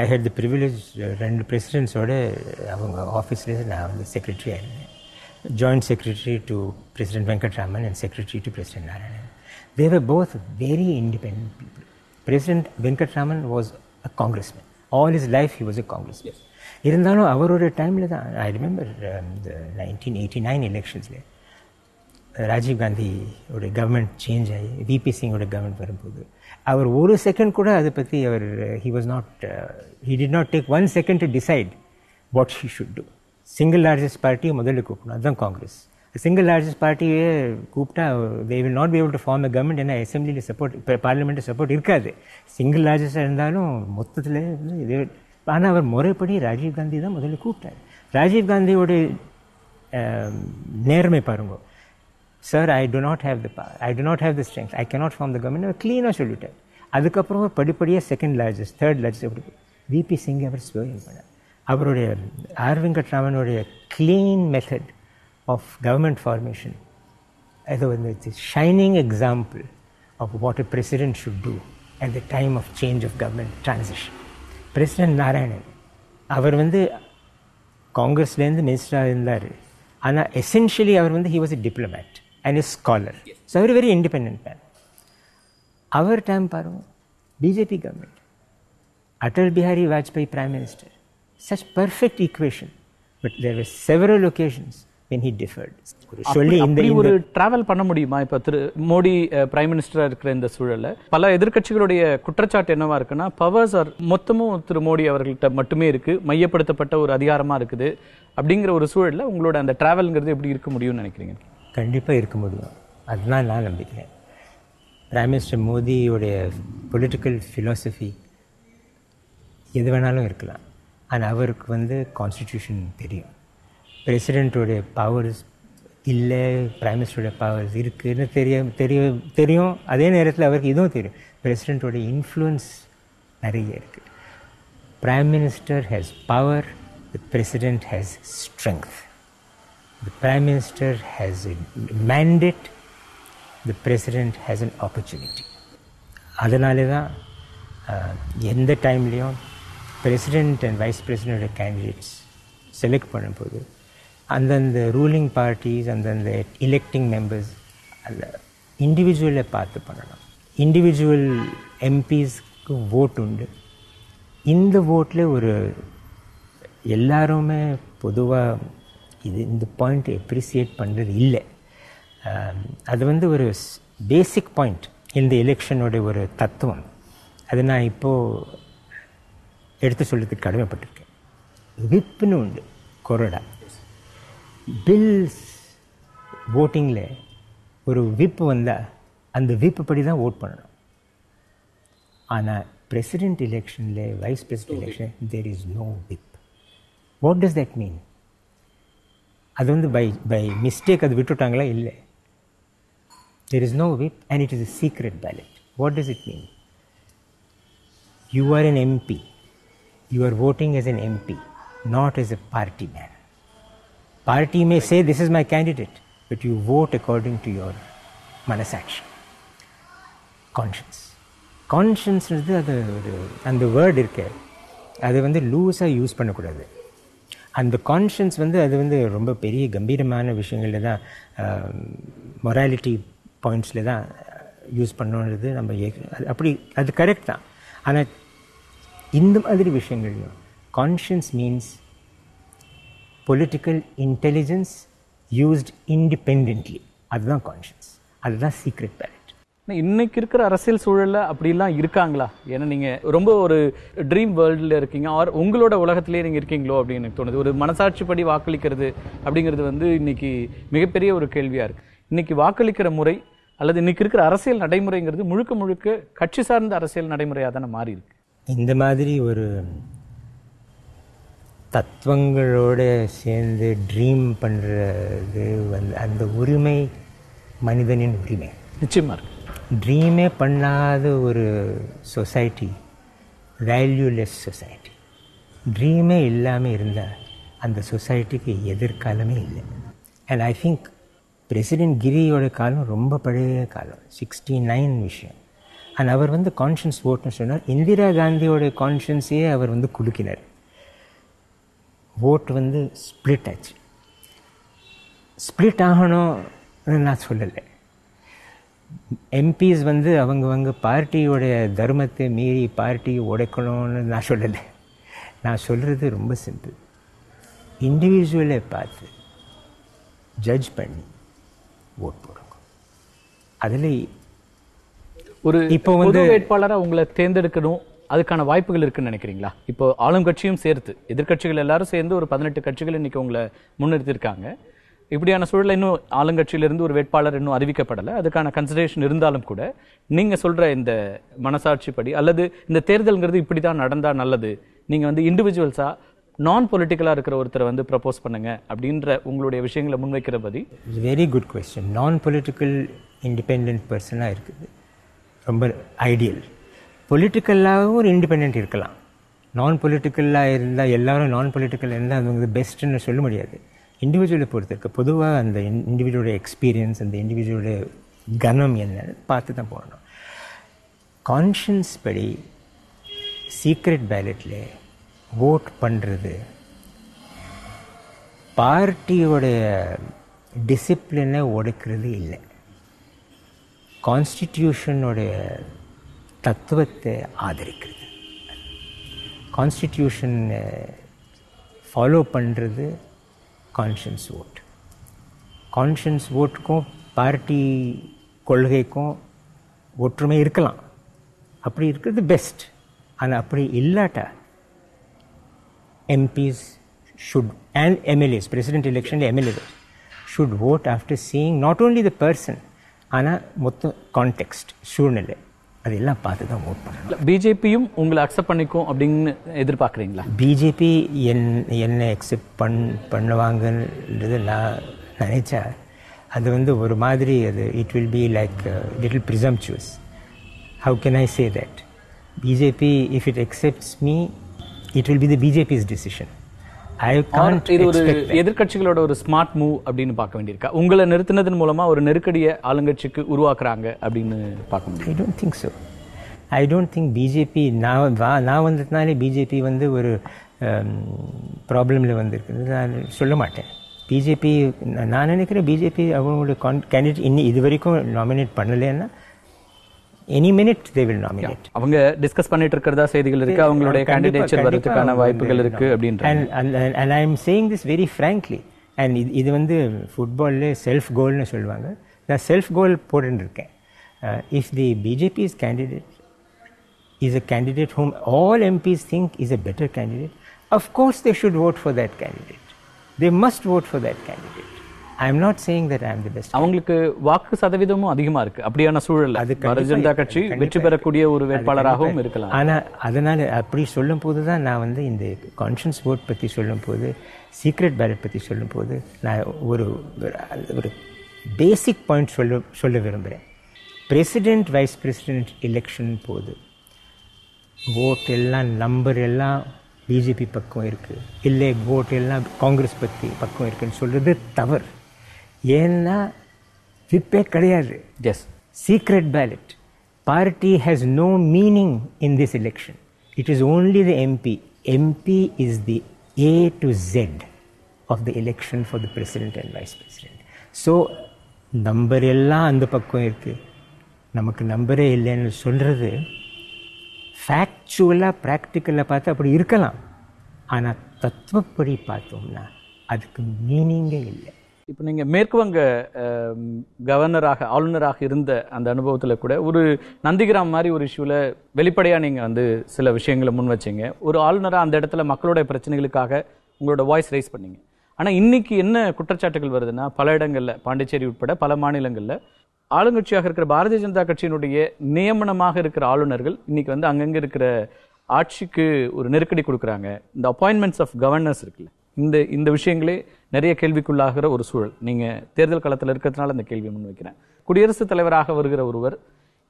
ஐ ஹேட் தி ப்ரிவிலேஜ் 2 பிரசிடென்ட்ஸோட அவங்க ஆஃபீஸ்லேயே நான் வந்து செக்ரட்டரியாக இருந்தேன். Joint secretary to president Venkataraman and secretary to president Narayanan. They were both very independent people. President Venkatraman was a congressman. All his life he was a congressman. இருந்தாலும் அவரோட டைமில் தான் ஐ ரிமெம்பர் இந்த 1989 எலெக்ஷன்ஸில் ராஜீவ் காந்தியோட கவர்மெண்ட் சேஞ்ச் ஆகி விபி சிங்கோட கவர்மெண்ட் வரும்போது அவர் ஒரு second கூட அதை பற்றி அவர் he did not take 1 second to decide what he should do. Single largest பார்ட்டியை முதல்ல கூப்பிடணும், அதுதான் காங்கிரஸ். சிங்கிள் லார்ஜஸ்ட் பார்ட்டியே கூப்பிட்டா they will not be able to form a government. ஏன்னா அசம்பிளியில் சப்போர்ட், இப்போ பார்லிமெண்ட்டில் சப்போர்ட் இருக்காது. சிங்கிள் லார்ஜஸ்டாக இருந்தாலும் மொத்தத்தில் இது. ஆனால் அவர் முறைப்படி ராஜீவ் காந்தி தான் முதல்ல கூப்பிட்டார். ராஜீவ் காந்தியோட நேர்மை பாருங்க. Sir, I do not have the power, I do not have the strength, I cannot form the government. அவர் க்ளீனாக சொல்லிட்டார். அதுக்கப்புறம் படிப்படியாக செகண்ட் லார்ஜஸ்ட், தேர்ட் லார்ஜஸ்ட் அப்படி விபி சிங் அவர் ஸ்வேரிங் பண்ணார். அவருடைய ஆர் வெங்கட்ராமனுடைய clean method of government formation, அது வந்து it's shining example of what a president should do at the time of change of government transition. President Narayanan அவர் வந்து காங்கிரஸ்லேருந்து மினிஸ்டராக இருந்தார். ஆனால் எசென்ஷியலி அவர் வந்து he was a diplomat and a scholar. So அவர் வெரி இண்டிபெண்டன்ட் மேன். அவர் டைம் பாருங்க, BJP government, Atal Bihari Vajpayee prime minister, such perfect equation, but there were several occasions when he differed. சொல்லி இந்த ஒரு டிராவல் பண்ண முடியுமா? இப்போ திரு மோடி பிரைம் மினிஸ்டராக இருக்கிற இந்த சூழல்ல பல எதிர்க்கட்சிகளுடைய குற்றச்சாட்டு என்னவா இருக்குன்னா, பவர்ஸ் ஆர் மொத்தமும் திரு மோடி அவர்கள்ட்ட மட்டுமே இருக்கு, மையப்படுத்தப்பட்ட ஒரு அதிகாரமா இருக்குது. அப்படிங்கிற ஒரு சூழல்ல உங்களோட அந்த டிராவல்ங்கிறது எப்படி இருக்க முடியும்னு நினைக்கிறீங்க? கண்டிப்பாக இருக்க முடியும், அதுதான் நான் நம்பிக்கிறேன். பிரைம் மினிஸ்டர் மோடியோடைய பொலிட்டிக்கல் ஃபிலாசபி எது வேணாலும் இருக்கலாம், ஆனால் அவருக்கு வந்து கான்ஸ்டிடியூஷன் தெரியும். பிரசிடெண்ட்டோடைய பவர்ஸ் இல்லை, பிரைம் மினிஸ்டருடைய பவர்ஸ் இருக்குதுன்னு தெரியும். அதே நேரத்தில் அவருக்கு இதுவும் தெரியும், பிரசிடெண்ட்டோடைய இன்ஃப்ளூயன்ஸ் நிறைய இருக்குது. Prime minister has power, the president has strength. The prime minister has a mandate, the president has an opportunity. அதனால தான் எந்த டைம்லேயும் பிரசிடெண்ட் அண்ட் வைஸ் பிரசிடெண்டோட கேண்டிடேட்ஸ் செலக்ட் பண்ணும்போது அந்தந்த ரூலிங் பார்ட்டிஸ், அந்தந்த எலெக்டிங் மெம்பர்ஸ் அந்த இண்டிவிஜுவலை பார்த்து பண்ணணும். இண்டிவிஜுவல் எம்பிஸ்க்கு ஓட் உண்டு. இந்த ஓட்டில் ஒரு எல்லாருமே பொதுவாக இந்த பாயிண்ட் எப்ரிசியேட் பண்ணுறது இல்லை. அது வந்து ஒரு பேசிக் பாயிண்ட் இந்த எலெக்ஷனோட ஒரு தத்துவம். அது நான் இப்போது எடுத்து சொல்கிறதுக்கு கடமைப்பட்டிருக்கேன். விப்புன்னு உண்டு, கொறடா. பில்ஸ் ஓட்டிங்கில் ஒரு விப்பு வந்தால் அந்த விப்பு படி தான் ஓட் பண்ணணும். ஆனால் பிரசிடெண்ட் எலெக்ஷனில், vice president election, there is no whip. What does that mean? அது வந்து பை மிஸ்டேக் அது விட்டுட்டாங்களா? இல்லை. There is no whip and it is a secret ballot. What does it mean? You are an MP. You are voting as an MP, not as a party man. Party may say this is my candidate, but you vote according to your manasakshi, conscience. Conscience is அந்த word இருக்கு, அதை வந்து லூஸாக use பண்ணக்கூடாது. அந்த conscience வந்து அது வந்து ரொம்ப பெரிய கம்பீரமான விஷயங்களில் தான், மொராலிட்டி பாயிண்ட்ஸில் தான் யூஸ் பண்ணணுன்றது நம்ம அப்படி அது கரெக்ட் தான். ஆனால் இந்த மாதிரி விஷயங்கள்லையும் conscience means political intelligence used independently. அதுதான் கான்ஷியன்ஸ், அதுதான் சீக்ரெட் பேலட். இன்னைக்கு இருக்கிற அரசியல் சூழல்ல அப்படிலாம் இருக்காங்களா? ஏன்னா நீங்க ரொம்ப ஒரு ட்ரீம் வேர்ல்டுல இருக்கீங்க, ஆர் உங்களோட உலகத்திலேயே நீங்க இருக்கீங்களோ அப்படின்னு எனக்கு தோணுது. ஒரு மனசாட்சிப்படி வாக்களிக்கிறது அப்படிங்கிறது வந்து இன்னைக்கு மிகப்பெரிய ஒரு கேள்வியா இருக்கு. இன்னைக்கு வாக்களிக்கிற முறை அல்லது இன்னைக்கு இருக்கிற அரசியல் நடைமுறைங்கிறது முழுக்க முழுக்க கட்சி சார்ந்த அரசியல் நடைமுறையாக தானே மாறி இருக்கு. இந்த மாதிரி ஒரு தத்துவங்களோட சேர்ந்து ட்ரீம் பண்ணுறது வந்து அந்த உரிமை மனிதனின் உரிமை. நிச்சயமா இருக்கு. ட்ரீமே பண்ணாத ஒரு சொசைட்டி வேல்யூலெஸ் சொசைட்டி. ட்ரீமே இல்லாமல் இருந்தால் அந்த சொசைட்டிக்கு எதிர்காலமே இல்லை. அண்ட் ஐ திங்க் பிரசிடென்ட் கிரியோட காலம் ரொம்ப பழைய காலம், 69 விஷயம். அண்ட் அவர் வந்து கான்ஷியன்ஸ் ஓட்டுன்னு சொன்னார். இந்திரா காந்தியோட கான்ஷியன்ஸே அவர் வந்து குலுக்கினார். ஓட்டு வந்து ஸ்ப்ளிட் ஆச்சு. ஸ்ப்ளிட் ஆகணும்னு நான் சொல்லலை. எம்பிஸ் வந்து அவங்க பார்ட்டியோடைய தர்மத்தை மீறி பார்ட்டியை உடைக்கணும்னு நான் சொல்லலை. நான் சொல்கிறது ரொம்ப சிம்பிள். இண்டிவிஜுவலை பார்த்து ஜட்ஜ் பண்ணி ஓட் போடுங்க. அதில் ஒரு இப்போ வந்து வேட்பாளராக உங்களை தேர்ந்தெடுக்கணும், அதுக்கான வாய்ப்புகள் இருக்குன்னு நினைக்கிறீங்களா? இப்போ ஆளும் கட்சியும் சேர்த்து எதிர்கட்சிகள் எல்லாரும் சேர்ந்து ஒரு 18 கட்சிகள் இன்னைக்கு உங்களை முன்னிறுத்திருக்காங்க. இப்படியான சூழலில் இன்னும் ஆளுங்கட்சியிலிருந்து ஒரு வேட்பாளர் இன்னும் அறிவிக்கப்படலை. அதுக்கான கன்சிடரேஷன் இருந்தாலும் கூட நீங்கள் சொல்கிற இந்த மனசாட்சிப்படி அல்லது இந்த தேர்தல்ங்கிறது இப்படி தான் நடந்தால் நல்லது, நீங்கள் வந்து இண்டிவிஜுவல்ஸாக நான் பொலிட்டிக்கலாக இருக்கிற ஒருத்தரை வந்து ப்ரப்போஸ் பண்ணுங்க அப்படின்ற உங்களுடைய விஷயங்களை முன்வைக்கிற பதி. Very good question. நான் பொலிட்டிக்கல் இண்டிபெண்ட் பர்சனாக இருக்குது ரொம்ப ஐடியல். பொலிட்டிக்கலாகவும் ஒரு இண்டிபெண்ட் இருக்கலாம். நான் பொலிட்டிக்கலாக இருந்தால் எல்லாரும் நான் பொலிட்டிக்கல் இருந்தால் அது வந்து பெஸ்ட்டுன்னு சொல்ல முடியாது. இண்டிவிஜுவலை பொறுத்திருக்கு. பொதுவாக அந்த இண்டிவிஜுவலோட எக்ஸ்பீரியன்ஸ், அந்த இண்டிவிஜுவலோட கனம் என்னன்னு பார்த்து தான் போகணும். கான்ஷியன்ஸ் படி சீக்ரெட் பேலட்டில் ஓட் பண்ணுறது பார்ட்டியோடைய டிசிப்ளினை உடைக்கிறது இல்லை, கான்ஸ்டிடியூஷனுடைய தத்துவத்தை ஆதரிக்கிறது. கான்ஸ்டிடியூஷனை ஃபாலோ பண்ணுறது கான்ஷியன்ஸ் ஓட். கான்ஷியன்ஸ் ஓட்டுக்கும் பார்ட்டி கொள்கைக்கும் ஒற்றுமை இருக்கலாம், அப்படி இருக்கிறது பெஸ்ட். ஆனால் அப்படி இல்லாட்டா MPs should and MLAs, president election MLAs should vote after seeing not only the person ஆனால் மொத்த கான்டெக்ஸ்ட், சூழ்நிலை அதெல்லாம் பார்த்து தான் ஓட் பண்ணலாம். பிஜேபியும் உங்களை அக்செப்ட் பண்ணிக்கும் அப்படின்னு எதிர்பார்க்குறீங்களா? பிஜேபி என்னை அக்செப்ட் பண்ணுவாங்கன்றது நான் நினைச்சா அது வந்து ஒரு மாதிரி அது it will be like little presumptuous. How can I say that? BJP if it accepts me it will be the BJP's decision. இது ஒரு எதிர்கட்சிகளோட ஒரு ஸ்மார்ட் மூவ் அப்படின்னு பார்க்க வேண்டியிருக்கா? உங்களை நிறுத்தினதன் மூலமா ஒரு நெருக்கடியை ஆளுங்கட்சிக்கு உருவாக்குறாங்க அப்படின்னு பார்க்க முடியும்? I don't think so. I don't think BJP நான் வந்ததுனாலே பிஜேபி வந்து ஒரு ப்ராப்ளமில் வந்திருக்குது நான் சொல்ல மாட்டேன். பிஜேபி நான் நினைக்கிறேன் பிஜேபி அவங்களோட கேண்டிடேட் இன்னும் இது வரைக்கும் நாமினேட் பண்ணலைன்னா any minute they will nominate. அவங்க டிஸ்கஸ் பண்ணிட்டு இருக்கிறதா செய்திகள் இருக்கு, அவங்களுடைய கேண்டிடேச்சர் வரதுக்கான வாய்ப்புகள் இருக்கு அப்படின்ற. and I am saying this very frankly. and இது வந்து ஃபுட்பால்ல செல்ஃப் கோல்னு சொல்லுவாங்க. நான் செல்ஃப் கோல் போட்டுருக்கேன். if the BJP's candidate is a candidate whom all MPs think is a better candidate, of course they should vote for that candidate. They must vote for that candidate. I am not saying that I am the best. அவங்களுக்கு வாக்கு சதவீதமும் அதிகமா இருக்கு. அப்படியான சூழல்ல பாரதிய ஜனதா கட்சி வெற்றி பெறக்கூடிய ஒரு வேட்பாளராகவும் இருக்கலாம். ஆனா அதனால அப்படி சொல்லும் போது தான் நான் வந்து இந்த கான்ஷியன்ஸ் ஓட் பற்றி சொல்லும் போது, சீக்ரெட் பேலட் பற்றி சொல்லும் போது நான் ஒரு பேசிக் பாயிண்ட் சொல்ல விரும்புகிறேன். பிரசிடென்ட் வைஸ் பிரசிடென்ட் எலெக்ஷன் போது ஓட் எல்லாம் நம்பர் எல்லாம் பிஜேபி பக்கம் இருக்குது, இல்லை ஓட் எல்லாம் காங்கிரஸ் பற்றி பக்கம் இருக்குன்னு சொல்கிறது தவறு. ஏன்னா விப்பே கிடையாது. Yes, secret ballot party has no meaning in this election. It is only the MP. MP is the A to Z of the election for the president and vice president. So number எல்லாம் அந்த பக்கம் இருக்குது, நமக்கு நம்பரே இல்லைன்னு சொல்கிறது ஃபேக்சுவலாக ப்ராக்டிக்கலாக பார்த்து அப்படி இருக்கலாம். ஆனால் தத்துவப்படி பார்த்தோம்னா அதுக்கு மீனிங்கே இல்லை. இப்போ நீங்கள் மேற்கு வங்க கவர்னராக ஆளுநராக இருந்த அந்த அனுபவத்தில் கூட ஒரு நந்திகிராம் மாதிரி ஒரு இஷ்யூவில் வெளிப்படையாக நீங்கள் வந்து சில விஷயங்களை முன் வச்சிங்க. ஒரு ஆளுநராக அந்த இடத்துல மக்களோட பிரச்சனைகளுக்காக உங்களோட வாய்ஸ் ரைஸ் பண்ணீங்க. ஆனால் இன்னைக்கு என்ன குற்றச்சாட்டுகள் வருதுன்னா, பல இடங்களில் பாண்டிச்சேரி உட்பட பல மாநிலங்களில் ஆளுங்கட்சியாக இருக்கிற பாரதிய ஜனதா கட்சியினுடைய நியமனமாக இருக்கிற ஆளுநர்கள் இன்னைக்கு வந்து அங்கங்கே இருக்கிற ஆட்சிக்கு ஒரு நெருக்கடி கொடுக்குறாங்க. இந்த அப்பாயின்மெண்ட்ஸ் ஆஃப் கவர்னர்ஸ் இருக்குல்ல, இந்த விஷயங்களே நிறைய கேள்விக்குள்ளாகிற ஒரு சூழல். நீங்கள் தேர்தல் களத்தில் இருக்கிறதுனால இந்த கேள்வியை முன்வைக்கிறேன். குடியரசுத் தலைவராக வருகிற ஒருவர்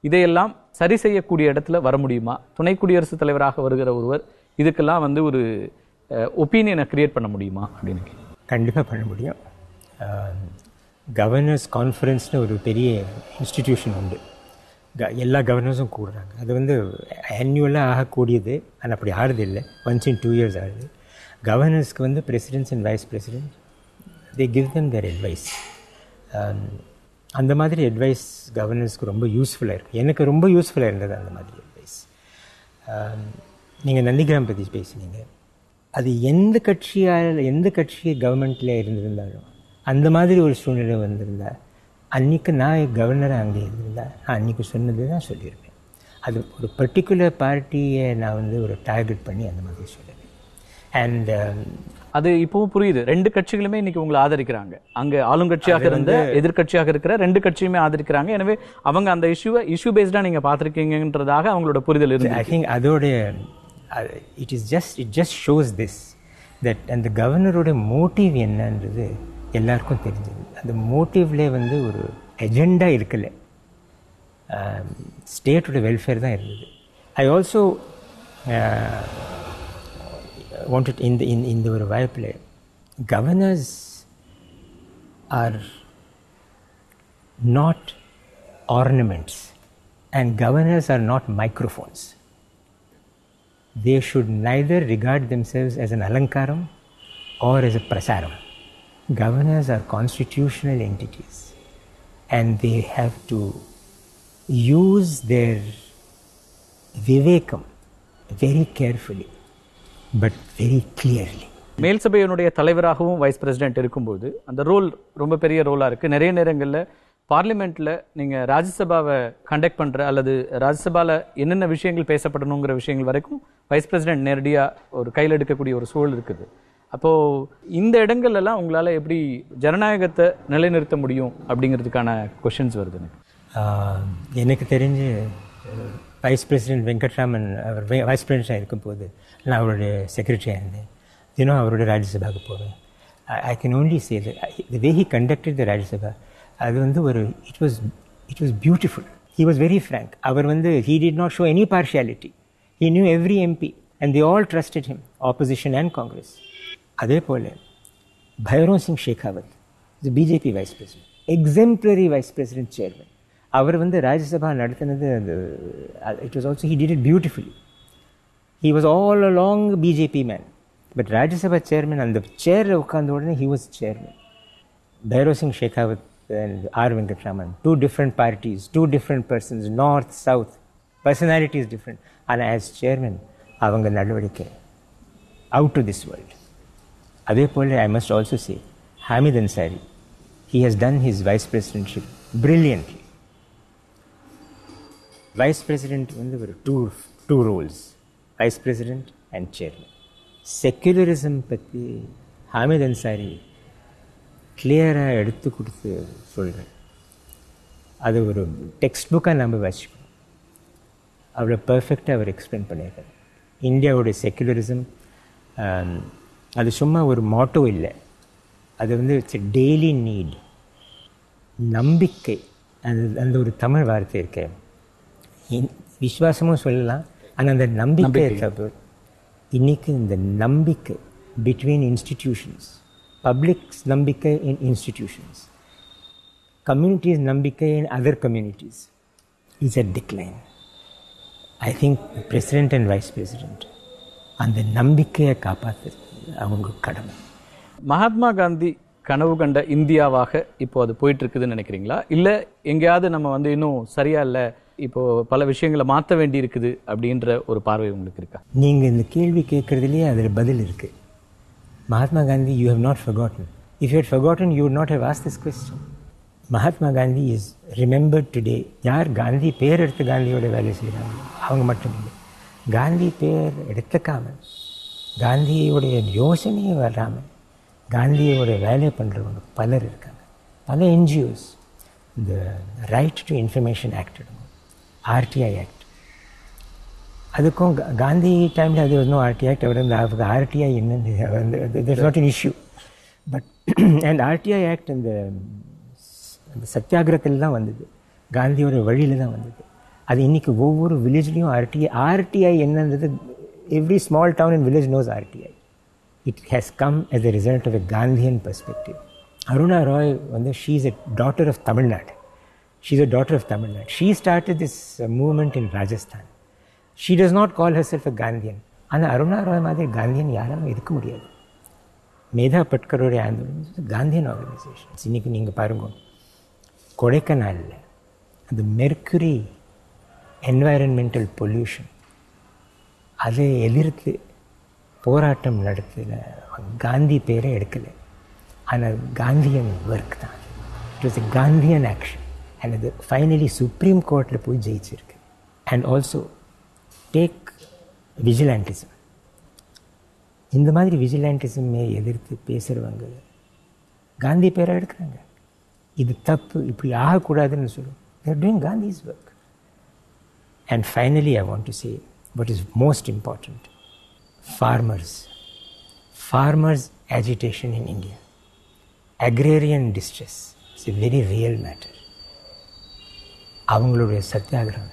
இதையெல்லாம் சரி செய்யக்கூடிய இடத்துல வர முடியுமா? துணை குடியரசுத் தலைவராக வருகிற ஒருவர் இதுக்கெல்லாம் வந்து ஒரு ஒப்பீனியனை கிரியேட் பண்ண முடியுமா அப்படின்னு? கண்டிப்பாக பண்ண முடியும். கவர்னர்ஸ் கான்ஃபரன்ஸ்னு ஒரு பெரிய இன்ஸ்டிடியூஷன் உண்டு. எல்லா கவர்னர்ஸும் கூடுறாங்க. அது வந்து ஆன்யூவலாக ஆகக்கூடியது. ஆனால் அப்படி ஆறுது இல்லை, ஒன்ஸ் இன் 2 years ஆகுது. கவர்னர்ஸ்க்கு வந்து presidents and vice president they give them their advice. அந்த மாதிரி அட்வைஸ் கவர்னர்ஸ்க்கு ரொம்ப யூஸ்ஃபுல்லாக இருக்குது. எனக்கு ரொம்ப யூஸ்ஃபுல்லாக இருந்தது அந்த மாதிரி அட்வைஸ். நீங்கள் நந்திகிராம் பற்றி பேசுனீங்க. அது எந்த கட்சி கவர்மெண்ட்டில் இருந்திருந்தாலும் அந்த மாதிரி ஒரு சூழ்நிலை வந்திருந்தால், அன்றைக்கி நான் கவர்னராக அங்கே இருந்திருந்தால் நான் அன்றைக்கி சொன்னது தான் சொல்லியிருப்பேன். அது ஒரு பர்டிகுலர் பார்ட்டியை நான் வந்து ஒரு டார்கெட் பண்ணி அந்த மாதிரி சொல்லுவேன். அண்ட் அது இப்பவும் புரியுது. 2 கட்சிகளுமே இன்னைக்கு உங்களை ஆதரிக்கிறாங்க. அங்கே ஆளுங்கட்சியாக இருந்த எதிர்கட்சியாக இருக்கிற 2 கட்சியுமே ஆதரிக்கிறாங்க. எனவே அவங்க அந்த இஷ்யூ பேஸ்டாக நீங்கள் பார்த்துருக்கீங்கன்றதாக அவங்களோட புரிதல் இருக்கு. ஐ திங்க் அதோடைய it just shows this that அந்த கவர்னரோட மோட்டிவ் என்னன்றது எல்லாருக்கும் தெரிஞ்சது. அந்த மோட்டிவ்லேயே வந்து ஒரு எஜெண்டா இருக்கலை, ஸ்டேட்டோட வெல்ஃபேர் தான் இருந்தது. ஐ ஆல்சோ வாண்டட் இந்த ஒரு வாய்ப்பில் governors are not ornaments and governors are not microphones. They should neither regard themselves as an alankaram or as a prasaram. Governors are constitutional entities and they have to use their vivekam very carefully but very clearly. மேல் சபையினுடைய தலைவராகவும் vice president இருக்கும்போது அந்த role ரொம்ப பெரிய ரோலாக இருக்குது. நிறைய நேரங்களில் பார்லிமெண்ட்டில் நீங்கள் ராஜ்யசபாவை கண்டக்ட் பண்ணுற அல்லது ராஜ்யசபாவில் என்னென்ன விஷயங்கள் பேசப்படணுங்கிற விஷயங்கள் வரைக்கும் வைஸ் பிரசிடென்ட் நேரடியாக ஒரு கையில் எடுக்கக்கூடிய ஒரு சூழல் இருக்குது. அப்போது இந்த இடங்கள்லாம் உங்களால் எப்படி ஜனநாயகத்தை நிலைநிறுத்த முடியும் அப்படிங்கிறதுக்கான கொஷின்ஸ் வருது எனக்கு தெரிஞ்சு வைஸ் பிரசிடென்ட் வெங்கட்ராமன் அவர் வைஸ் பிரசிடென்டாக இருக்கும்போது நான் அவருடைய செக்ரட்டரியாக இருந்தேன். தினம் அவருடைய ராஜ்யசபாவுக்கு போவேன். I can only say the way he conducted the Rajya Sabha, அது வந்து ஒரு it was beautiful. He was very frank. அவர் வந்து he did not show any partiality. He knew every MP and they all trusted him, opposition and Congress. அதே போல் Bhairon Singh Shekhawat is BJP vice president, exemplary vice president chairman. அவர் வந்து ராஜ்யசபா நடத்தினது அந்த it was also he did it beautifully. He was all along BJP man. But Rajya Sabha chairman அந்த சேரில் உட்கார்ந்த உடனே he was chairman. Bhairon Singh Shekhawat and R. Venkatraman, 2 different parties, 2 different persons, north, south, personality is different. And as chairman, avanga nadavadikai out of this world. Adhe pole I must also say, Hamid Ansari, he has done his vice presidentship brilliantly. Vice president வந்து ஒரு two roles, vice president and chairman. Secularism பற்றி Hamid Ansari கிளியராக எடுத்து கொடுத்து சொல்கிறேன். அது ஒரு text புக்காக நம்ம வச்சுக்கணும். அவ்வளோ பர்ஃபெக்டாக அவர் எக்ஸ்பிளைன் பண்ணியிருக்காரு. இந்தியாவோடைய செக்குலரிசம் அது சும்மா ஒரு மாட்டோ இல்லை, அது வந்து இட்ஸ் எ டெய்லி நீட். நம்பிக்கை, அந்த ஒரு தமிழ் வார்த்தை இருக்க, விஸ்வாசமும் சொல்லலாம், ஆனால் அந்த நம்பிக்கை இருக்க. இன்றைக்கி இந்த நம்பிக்கை between institutions, public's nambikkai in institutions, communities' nambikkai in other communities is at decline. I think the president and vice president அந்த நம்பிக்கையை காப்பாற்றுறது அவங்க கடமை. மகாத்மா காந்தி கனவு கண்ட இந்தியாவாக இப்போ அது போயிட்டு இருக்குதுன்னு நினைக்கிறீங்களா? இல்லை எங்கேயாவது நம்ம வந்து இன்னும் சரியா இல்லை, இப்போ பல விஷயங்களை மாற்ற வேண்டி இருக்குது அப்படின்ற ஒரு பார்வை உங்களுக்கு இருக்கா? நீங்கள் இந்த கேள்வி கேட்குறதுலேயே அதில் பதில் இருக்குது. Mahatma Gandhi, you have not forgotten. If you had forgotten, you would not have asked this question. Mahatma Gandhi is remembered today. யார் காந்தி பேர் எடுத்து காந்தியோட வேலை செய்கிறாங்க அவங்க மட்டும் இல்லை. காந்தி பேர் எடுத்துக்காமல், காந்தியோடைய யோசனையே வராமல், காந்தியோட வேலை பண்ணுறவங்க பலர் இருக்காங்க. பல NGOs, இந்த right to information act, RTI act, அதுக்கும் காந்தி டைமில் அது ஒன்றும் RTI ஆக்ட், அவர் வந்து RTI என்னன்னு there's not an issue. But and RTI act இந்த சத்தியாகிரகத்தில் தான் வந்தது, காந்தியோட வழியில் தான் வந்தது. அது இன்றைக்கி ஒவ்வொரு வில்லேஜ்லேயும் RTI என்னன்றது every small town and village knows RTI. It has come as a result of a Gandhian perspective. Aruna Roy, she is a daughter of Tamil Nadu. She's a daughter of Tamil Nadu. She started this movement in Rajasthan. She does not call herself a Gandhian. ஆனால் அருணா ராய் மாதிரி Gandhian யாரும் இருக்க முடியாது. மேதா பட்கரோடைய ஆந்தோலன் Gandhian organisations. இன்றைக்கி நீங்கள் பாருங்க, கொடைக்கானலில் அந்த மெர்க்குரி என்வாயரன்மெண்டல் பொல்யூஷன் அதை எதிர்த்து போராட்டம் நடத்தல, காந்தி பேரை எடுக்கலை. ஆனால் காந்தியன் ஒர்க் தான். It was a Gandhian action. And அது ஃபைனலி சுப்ரீம் கோர்ட்டில் போய் ஜெயிச்சிருக்கு. And also take vigilantism. இந்த மாதிரி விஜிலாண்டிசமே எதிர்த்து பேசுகிறவங்க காந்தி பேரை எடுக்கிறாங்க. இது தப்பு, இப்படி ஆகக்கூடாதுன்னு சொல்லுவோம். They're doing Gandhi's work. And finally I want to say what is most important. Farmers agitation in India, agrarian distress is a very real matter. அவங்களுடைய சத்தியாகிரகம்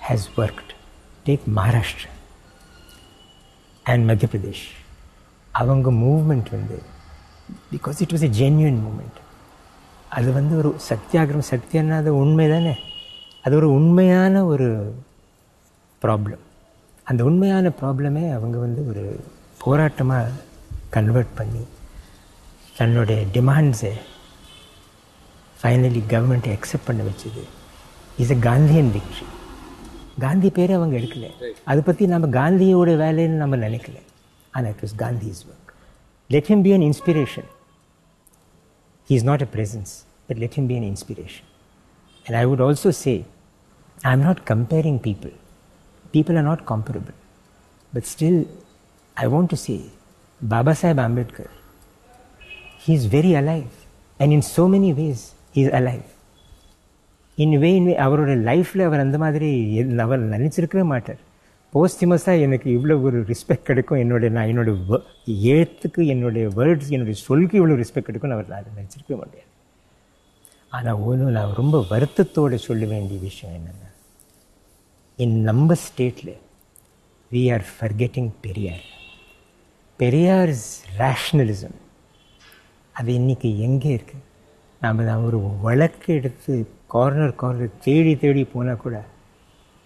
has worked. Take Maharashtra and Madhya Pradesh. அவங்க movement வந்து because it was a genuine movement. அது வந்து ஒரு சத்தியாகிரகம், சத்தியன்னா அது உண்மை தானே, அது ஒரு உண்மையான ஒரு ப்ராப்ளம். அந்த உண்மையான ப்ராப்ளமே அவங்க வந்து ஒரு போராட்டமாக கன்வெர்ட் பண்ணி தன்னுடைய டிமாண்ட்ஸை ஃபைனலி கவர்மெண்ட்டை அக்செப்ட் பண்ண வச்சது is a Gandhian victory. Gandhi பேரை அவங்க எடுக்கலை, அதை பற்றி நம்ம காந்தியோட வேலைன்னு நம்ம நினைக்கல. ஆனால் it was Gandhi's work. Let him be an inspiration. He is not a presence, but let him be an inspiration. And I would also say, I am not comparing people. People are not comparable. But still, I want to say, Baba Saheb Ambedkar, he is very alive. And in so many ways, he is alive. In way, அவரோட லைஃப்பில் அவர் அந்த மாதிரி அவர் நினச்சிருக்கவே மாட்டார். போஸ்டிமஸாக எனக்கு இவ்வளோ ஒரு respect கிடைக்கும், என்னோட எழுத்துக்கு, என்னுடைய வேர்ட்ஸ், என்னுடைய சொல்லுக்கு இவ்வளோ ரெஸ்பெக்ட் கிடைக்கும் அவர் அதை நினச்சிருக்கவே மாட்டார். ஆனால் ஒன்றும் நான் ரொம்ப வருத்தத்தோடு சொல்ல வேண்டிய விஷயம் என்னென்னா, in நம்ம ஸ்டேட்டில் we are forgetting Periyar. Periyar's rationalism அது இன்றைக்கி எங்கே இருக்குது? நாம் ஒரு வழக்கு எடுத்து கார்னர் தேடி போனால் கூட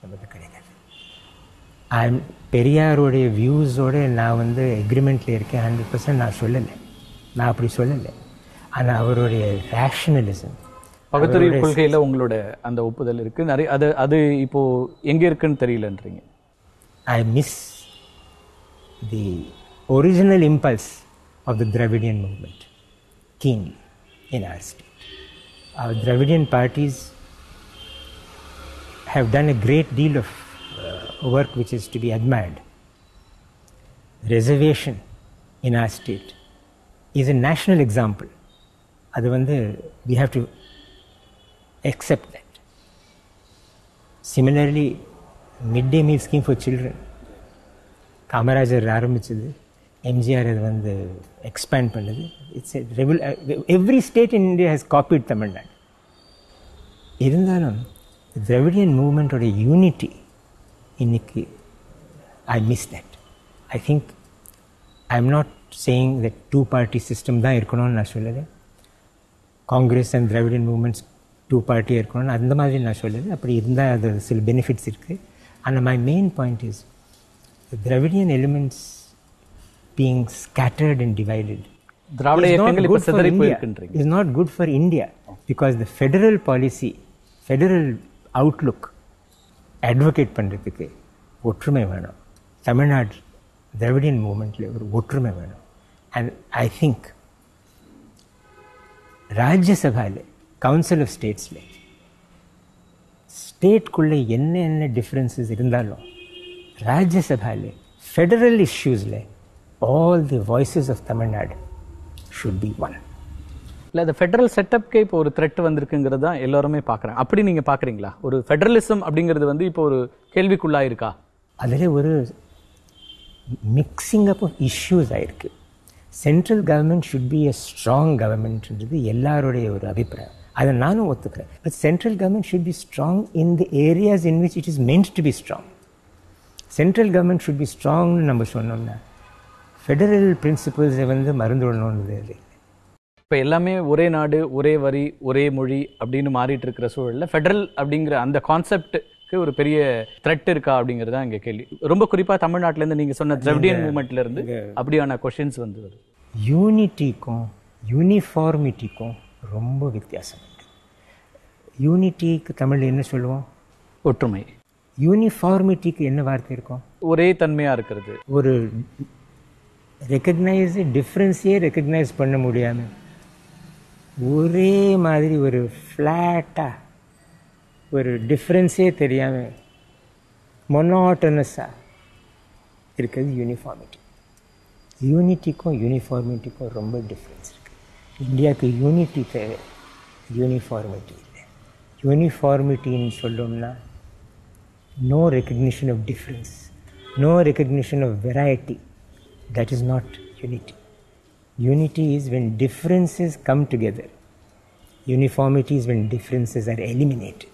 நமக்கு கிடைக்காது. பெரியாருடைய வியூஸோடு நான் வந்து எக்ரிமெண்ட்டில் இருக்கேன் 100%. நான் அப்படி சொல்லலை. ஆனால் அவருடைய ரேஷ்னலிசம், பகுத்தறிவு கொள்கையில் உங்களோட அந்த ஒப்புதல் இருக்கு. நிறைய அது இப்போ எங்க இருக்குன்னு தெரியலன்றீங்க. I miss the original impulse of the Dravidian movement keenly in our state. Our Dravidian parties have done a great deal of work which is to be admired. Reservation in our state is a national example. அது வந்து we have to accept that. Similarly, midday meal scheme for children, Kamarajar ஆரம்பிச்சது, எம்ஜிஆர் அது வந்து expand பண்ணுது. It's every state in India has copied Tamil Nadu. இருந்தாலும் Dravidian மூவ்மெண்ட்டோட unity இன்னைக்கு I miss that. I think I am not saying that 2 party system தான் இருக்கணும்னு நான் சொல்லலை. Congress and Dravidian movements 2 party இருக்கணும்னு அந்த மாதிரி நான் சொல்லலை. அப்படி இருந்தால் அது சில பெனிஃபிட்ஸ் இருக்குது. ஆனால் my main point is the Dravidian elements being scattered and divided is not good for India, because the federal policy, federal outlook advocate பண்றதுக்கு ஒற்றுமை வேணும். தமிழ்நாடு Dravidian movement ஒரு ஒற்றுமை வேணும். And I think ராஜ்யசபாவில் கவுன்சில் ஆஃப் ஸ்டேட்ஸில் ஸ்டேட்குள்ளே என்ன டிஃப்ரென்சஸ் இருந்தாலும் ராஜ்யசபாவில் ஃபெடரல் இஷ்யூஸில் all the voices of Tamil Nadu should be one. இல்லை, அந்த ஃபெடரல் செட்டப்கே இப்போ ஒரு த்ரெட் வந்திருக்குங்கிறது தான் எல்லாருமே பார்க்குறாங்க. அப்படி நீங்கள் பார்க்குறீங்களா? ஒரு ஃபெடரலிசம் அப்படிங்கிறது வந்து இப்போ ஒரு கேள்விக்குள்ளாக இருக்கா? அதில் ஒரு மிக்சிங் அப் ஆஃப் இஷ்யூஸ் ஆயிருக்கு. Central government should be a strong கவர்மெண்ட்ன்றது எல்லாருடைய ஒரு அபிப்பிராயம். அதை நானும் ஒத்துக்கிறேன். But central government should be strong in the areas in which it is meant to be strong. Central government should be ஸ்ட்ராங்னு நம்ம சொன்னோம்னா ஃபெடரல் பிரின்சிபல்ஸை வந்து மறந்து விடணும்னு இல்லை. இப்போ எல்லாமே ஒரே நாடு, ஒரே வரி, ஒரே மொழி அப்படின்னு மாறிட்டு இருக்கிற சூழலில் ஃபெடரல் அப்படிங்கிற அந்த கான்செப்டுக்கு ஒரு பெரிய த்ரெட் இருக்கா அப்படிங்கிறது தான் இங்கே கேள்வி. ரொம்ப குறிப்பாக தமிழ்நாட்டிலேருந்து நீங்கள் சொன்ன திராவிடியன் மூவ்மெண்ட்லேருந்து அப்படியான கொஷின்ஸ் வந்து வருது. யூனிட்டிக்கும் யூனிஃபார்மிட்டிக்கும் ரொம்ப வித்தியாசம் உண்டு. யூனிட்டிக்கு தமிழில் என்ன சொல்லுவோம்? ஒற்றுமை. யூனிஃபார்மிட்டிக்கு என்ன வார்த்தை இருக்கும்? ஒரே தன்மையாக இருக்கிறது. ஒரு டிஃப்ரென்ஸையே ரெக்கக்னைஸ் பண்ண முடியாமல் ஒரே மாதிரி ஒரு ஃப்ளாட்டாக ஒரு டிஃப்ரென்ஸே தெரியாமல் மொனாட்டனஸாக இருக்கிறது யூனிஃபார்மிட்டி. யூனிட்டிக்கும் யூனிஃபார்மிட்டிக்கும் ரொம்ப டிஃப்ரென்ஸ் இருக்குது. இந்தியாவுக்கு யூனிட்டி தேவை, யூனிஃபார்மிட்டி இல்லை. யூனிஃபார்மிட்டின்னு சொல்லணும்னா no recognition of difference, no recognition of variety. That is not unity. Unity is when differences come together. Uniformity is when differences are eliminated.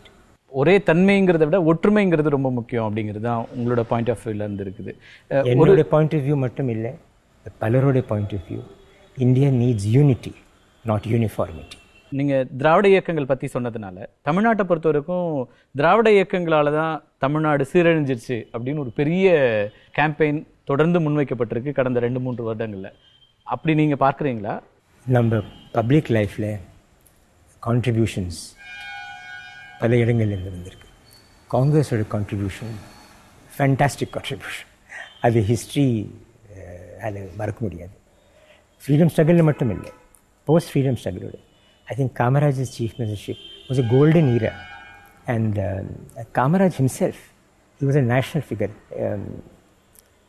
ஒரே தன்மைங்கிறத விட ஒற்றுமைங்கிறது ரொம்ப முக்கியம் அப்படிங்கிறது தான் உங்களோட பாயிண்ட் ஆஃப் வியூல இருந்து இருக்குது. என்னோட பாயிண்ட் ஆஃப் வியூ மட்டும் இல்லை, பலரோட point of view. India needs unity, not uniformity. நீங்கள் திராவிட இயக்கங்கள் பற்றி சொன்னதுனால தமிழ்நாட்டை பொறுத்த வரைக்கும் திராவிட இயக்கங்களால் தான் தமிழ்நாடு சீரழிஞ்சிருச்சு அப்படின்னு ஒரு பெரிய கேம்பெயின் தொடர்ந்து முன்வைக்கப்பட்டிருக்கு கடந்த 2-3 வருடங்களில். அப்படி நீங்கள் பார்க்குறீங்களா? நம்ம பப்ளிக் லைஃப்பில் கான்ட்ரிபியூஷன்ஸ் பல இடங்கள்லேருந்து வந்திருக்கு. காங்கிரஸோட கான்ட்ரிபியூஷன் ஃபேண்டாஸ்டிக் கான்ட்ரிபியூஷன். அது ஹிஸ்ட்ரி அது மறக்க முடியாது. ஃப்ரீடம் ஸ்ட்ரகிளில் மட்டும் இல்லை, போஸ்ட் ஃப்ரீடம் ஸ்ட்ரகிளோட I think Kamaraj's chief ministership was a golden era, and Kamaraj himself, he was a national figure.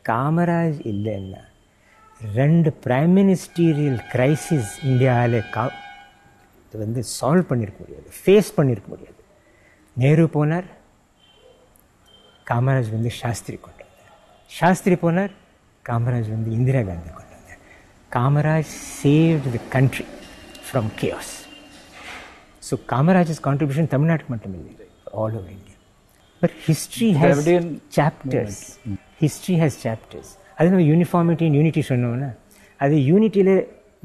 Kamaraj illenna rendu prime ministerial crisis Indiaale வந்து solve பண்ணியிருக்க முடியாது, ஃபேஸ் பண்ணியிருக்க முடியாது. நேரு போனார், காமராஜ் வந்து சாஸ்திரி கொண்டு வந்தார். சாஸ்திரி போனார், காமராஜ் வந்து இந்திரா காந்தி கொண்டு வந்தார். Kamaraj saved the country from chaos. So Kamaraj's contribution தமிழ்நாட்டுக்கு மட்டும் இல்லை, all over India. But history has chapters. History has chapters. அது நம்ம யூனிஃபார்மிட்டி அண்ட் யூனிட்டி சொன்னோம்னா, அது யூனிட்டியில்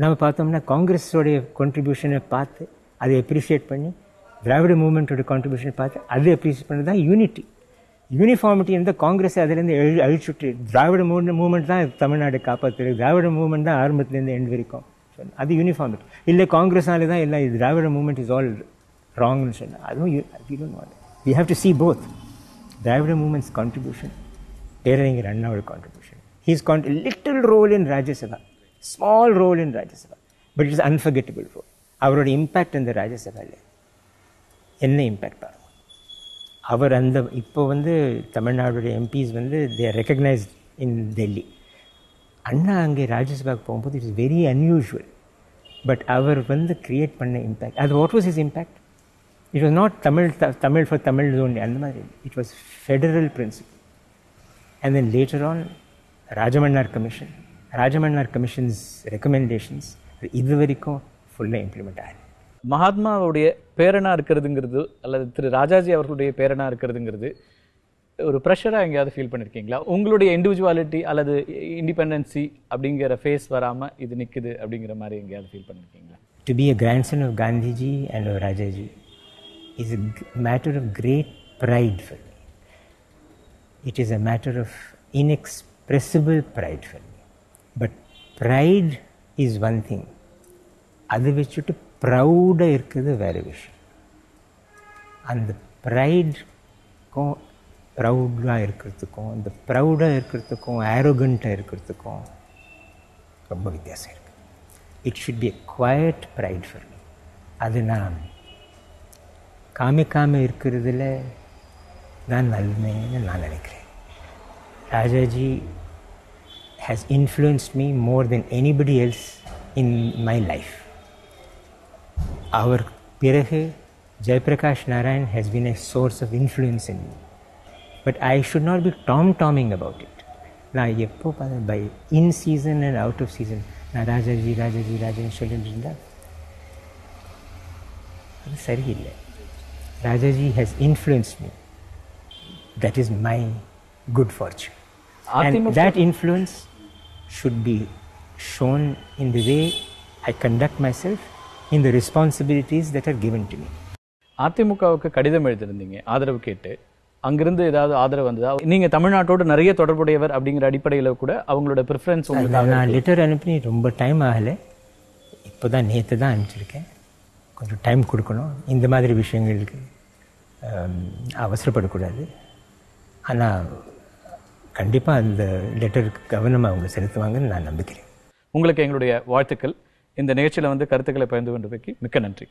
நம்ம பார்த்தோம்னா காங்கிரஸோடைய கான்ட்ரிபியூஷனை பார்த்து அதை அப்ரிஷியேட் பண்ணி, திராவிட மூவ்மெண்ட்டோட கான்ட்ரிபியூஷனை பார்த்து அதை அப்ரிஷியேட் பண்ணது தான் யூனிட்டி. யூனிஃபார்மிட்டி இருந்தால் காங்கிரஸ் அதுலேருந்து அழிச்சுட்டு திராவிட மூவ்மெண்ட் தான் தமிழ்நாடு காப்பாற்றுறது, திராவிட மூவ்மெண்ட் தான் ஆரம்பத்துலேருந்து எண்ட் வரைக்கும், அது யூனிஃபார்மிட்டி இல்லை. காங்கிரஸ்னாலே தான் எல்லாம் இது திராவிட மூவ்மெண்ட் இஸ் ஆல் ராங்னு சொன்னால் அதுவும் we have to see both. Dravida movements contribution, பேரறிஞர் அண்ணாவோட contribution, his little role in Rajya Sabha, small role in Rajya Sabha, but it's unforgettable role. அவரோட இம்பேக்ட் இந்த ராஜ்யசபாவில் என்ன இம்பேக்ட் பாருங்க. அவர் அந்த இப்போ வந்து தமிழ்நாடுடைய எம்பிஸ் வந்து they are recognised in Delhi. Anna அங்கே ராஜ்யசபாவுக்கு போகும்போது it is very unusual. But அவர் வந்து கிரியேட் பண்ண இம்பேக்ட், அது what was his impact? It was not Tamil for Tamil only, அந்த மாதிரி it was federal principle. And then later on Rajamannar commission's recommendations இது வரைக்கும் ஃபுல்லாக இம்ப்ளிமெண்ட் ஆகுது. மகாத்மாவுடைய பேரனா இருக்கிறதுங்கிறது அல்லது திரு ராஜாஜி அவர்களுடைய பேரனா இருக்கிறதுங்கிறது ஒரு ப்ரெஷராக எங்கேயாவது ஃபீல் பண்ணியிருக்கீங்களா? உங்களுடைய இண்டிவிஜுவாலிட்டி அல்லது இண்டிபெண்டன்சி அப்படிங்கிற ஃபேஸ் வராமல் இது நிற்குது அப்படிங்கிற மாதிரி எங்கேயாவது ஃபீல் பண்ணியிருக்கீங்களா? To be a grandson of Gandhiji and Rajaji is a matter of great pride for me. It is a matter of inexpressible pride for me. But pride is one thing. அதை வச்சுட்டு ப்ரௌடாக இருக்குது வேறு விஷயம். அந்த ப்ரைடுக்கும் ப்ரௌடாக இருக்கிறதுக்கும், அந்த ப்ரௌடாக இருக்கிறதுக்கும் ஆரோகண்ட்டாக இருக்கிறதுக்கும் ரொம்ப வித்தியாசம் இருக்குது. It should be a quiet pride for me. அது நான் காமிக்காமல் இருக்கிறதுல தான் நன்மைன்னு நான் நினைக்கிறேன். Rajaji has influenced me more than anybody else in my life. Our Pirahu, Jayaprakash Narayan has been a source of influence in me. But I should not be tom-tomming about it. நான் எப்போ by in season and out of season நான் ராஜாஜி சொல்லிட்டு இருந்தா அது சரியில்லை. Rajaji has influenced me. That is my good fortune. And that influence should be shown in the way I conduct myself, in the responsibilities that are given to me. அதிமுகவுக்கு கடிதம் எழுதிருந்தீங்க ஆதரவு கேட்டு, அங்கிருந்து ஏதாவது ஆதரவு வந்ததா? நீங்க தமிழ்நாட்டோட நிறைய தொடர்புடையவர் அப்படிங்கிற அடிப்படையில் கூட அவங்களோட ப்ரிஃபரன்ஸ் உங்களுக்கு? நான் லெட்டர் அனுப்பி ரொம்ப டைம் ஆகலை, இப்போ தான் நேற்று தான் அனுப்பிச்சிருக்கேன். கொஞ்சம் டைம் கொடுக்கணும், இந்த மாதிரி விஷயங்களுக்கு அவசரப்படக்கூடாது. ஆனால் கண்டிப்பாக அந்த லெட்டருக்கு கவனமாக அவங்க செலுத்துவாங்கன்னு நான் நம்புகிறேன். உங்களுக்கு எங்களுடைய வாழ்த்துக்கள். இந்த நிகழ்ச்சியில் வந்து கருத்துக்களை பகிர்ந்து கொண்டதுக்கு மிக்க நன்றி.